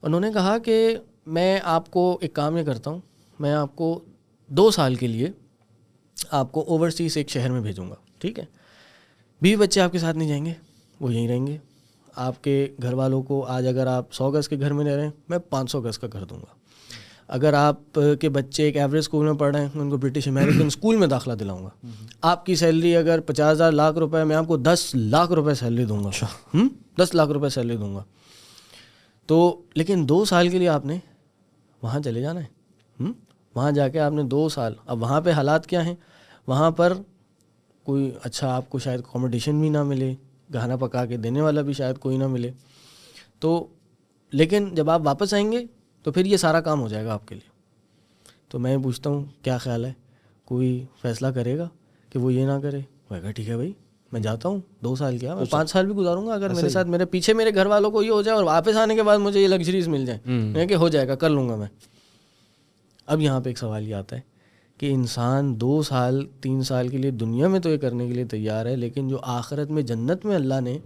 انہوں نے کہا کہ میں آپ کو ایک کام یہ کرتا ہوں, میں آپ کو 2 سال کے لیے آپ کو اوورسیز ایک شہر میں بھیجوں گا, ٹھیک ہے. بیوی بچے آپ کے ساتھ نہیں جائیں گے, وہ یہیں رہیں گے. آپ کے گھر والوں کو آج اگر آپ 100 گز کے گھر میں رہ رہے ہیں, میں 500 گز کا گھر دوں گا. اگر آپ کے بچے ایک ایوریج اسکول میں پڑھ رہے ہیں, میں ان کو برٹش امریکن اسکول میں داخلہ دلاؤں گا. آپ کی سیلری اگر 50,000 لاکھ روپے, میں آپ کو 10 لاکھ روپے سیلری دوں گا. 10 لاکھ روپے سیلری دوں گا. تو لیکن 2 سال کے لیے آپ نے وہاں چلے جانا ہے. وہاں جا کے آپ نے 2 سال, اب وہاں پہ حالات کیا ہیں, وہاں پر کوئی اچھا آپ کو شاید کمپٹیشن بھی نہ ملے, گانا پکا کے دینے والا بھی شاید کوئی نہ ملے. تو لیکن جب آپ واپس آئیں گے تو پھر یہ سارا کام ہو جائے گا آپ کے لیے. تو میں پوچھتا ہوں کیا خیال ہے, کوئی فیصلہ کرے گا کہ وہ یہ نہ کرے؟ وہ کہا ٹھیک ہے بھائی میں جاتا ہوں, 2 سال کیا, میں 5 سال بھی گزاروں گا اگر میرے ساتھ میرے پیچھے میرے گھر والوں کو یہ ہو جائے اور واپس آنے کے بعد مجھے یہ لگژریز مل جائیں, میں کہ ہو جائے گا, کر لوں گا میں. اب یہاں پہ ایک سوال یہ آتا ہے کہ انسان 2 سال 3 سال کے لیے دنیا میں تو یہ کرنے کے لیے تیار ہے, لیکن جو آخرت میں جنت میں اللہ نے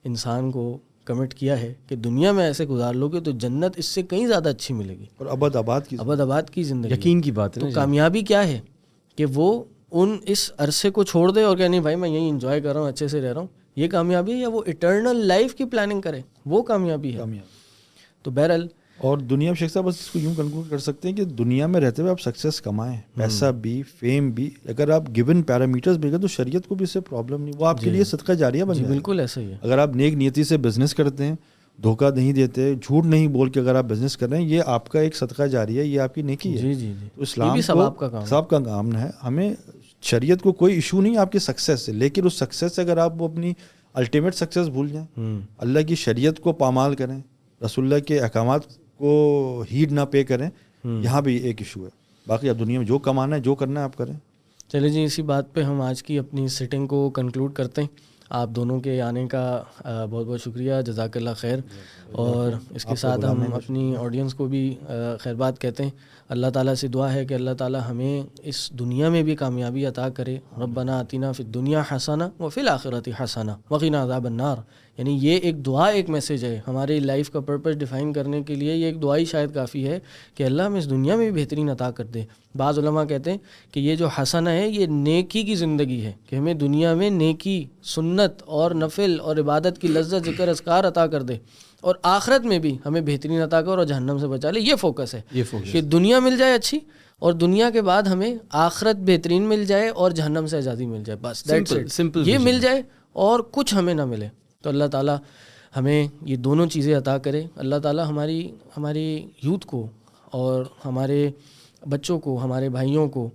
انسان کو کمٹ کیا ہے کہ دنیا میں ایسے گزار لو گے تو جنت اس سے کہیں زیادہ اچھی ملے گی, اور ابد آباد کی زندگی. یقین کی بات ہے. تو کامیابی کیا ہے کہ وہ اس عرصے کو چھوڑ دے اور کہ نہیں بھائی میں یہیں انجوائے کر رہا ہوں, اچھے سے رہ رہا ہوں, یہ کامیابی ہے, یا وہ ایٹرنل لائف کی پلاننگ کرے, وہ کامیابی ہے. تو بہرحال اور دنیا میں شیخ صاحب بس اس کو یوں کنکلوڈ کر سکتے ہیں کہ دنیا میں رہتے ہوئے آپ سکسیس کمائیں, پیسہ بھی, فیم بھی, اگر آپ گیون پیرامیٹرز بھی تو شریعت کو بھی اس سے پرابلم نہیں, وہ آپ کے لیے صدقہ جاریہ بن جائے. بالکل ایسا ہی ہے. اگر آپ نیک نیتی سے بزنس کرتے ہیں, دھوکہ نہیں دیتے, جھوٹ نہیں بول کے اگر آپ بزنس کر رہے ہیں, یہ آپ کا ایک صدقہ جاریہ ہے, یہ آپ کی نیکی ہے. تو اسلام ثواب کا کام ہے. ہمیں شریعت کو کوئی ایشو نہیں آپ کی سکسیس سے, لیکن اس سکسیس سے اگر آپ وہ اپنی الٹیمیٹ سکسیس بھول جائیں, اللہ کی شریعت کو پامال کریں, رسول اللہ کے احکامات کو ہیڈ نہ پے کریں, یہاں بھی ایک ایشو ہے. باقی اب دنیا میں جو کمانا ہے جو کرنا ہے آپ کریں. چلے جی اسی بات پہ ہم آج کی اپنی سٹنگ کو کنکلوڈ کرتے ہیں. آپ دونوں کے آنے کا بہت بہت شکریہ, جزاک اللہ خیر. اور اس کے ساتھ ہم اپنی آڈینس کو بھی خیر بات کہتے ہیں. اللہ تعالیٰ سے دعا ہے کہ اللہ تعالیٰ ہمیں اس دنیا میں بھی کامیابی عطا کرے. ربنا آتنا فی الدنیا حسنہ وفی الآخرۃ حسنہ وقنا عذاب النار. یعنی یہ ایک دعا, ایک میسیج ہے ہماری لائف کا پرپس ڈیفائن کرنے کے لیے. یہ ایک دعا ہی شاید کافی ہے کہ اللہ ہمیں اس دنیا میں بھی بہترین عطا کر دے. بعض علماء کہتے ہیں کہ یہ جو حسنہ ہے یہ نیکی کی زندگی ہے, کہ ہمیں دنیا میں نیکی, سنت اور نفل اور عبادت کی لذت, ذکر اذکار عطا کر دے, اور آخرت میں بھی ہمیں بہترین عطا کر اور جہنم سے بچا لے. یہ فوکس ہے کہ دنیا مل جائے اچھی, اور دنیا کے بعد ہمیں آخرت بہترین مل جائے اور جہنم سے آزادی مل جائے. بس سمپل یہ مل جائے اور کچھ ہمیں نہ ملے. تو اللہ تعالیٰ ہمیں یہ دونوں چیزیں عطا کرے. اللہ تعالیٰ ہماری یوتھ کو اور ہمارے بچوں کو, ہمارے بھائیوں کو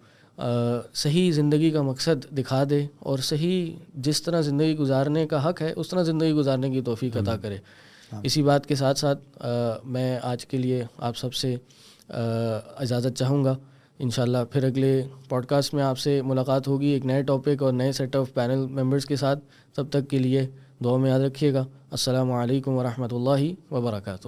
صحیح زندگی کا مقصد دکھا دے, اور صحیح جس طرح زندگی گزارنے کا حق ہے اس طرح زندگی گزارنے کی توفیق عطا کرے. اسی بات کے ساتھ ساتھ میں آج کے لیے آپ سب سے اجازت چاہوں گا. انشاءاللہ پھر اگلے پوڈ کاسٹ میں آپ سے ملاقات ہوگی ایک نئے ٹاپک اور نئے سیٹ آف پینل ممبرس کے ساتھ. تب تک کے لیے دعا میں یاد رکھیے گا. السلام علیکم ورحمۃ اللہ وبرکاتہ.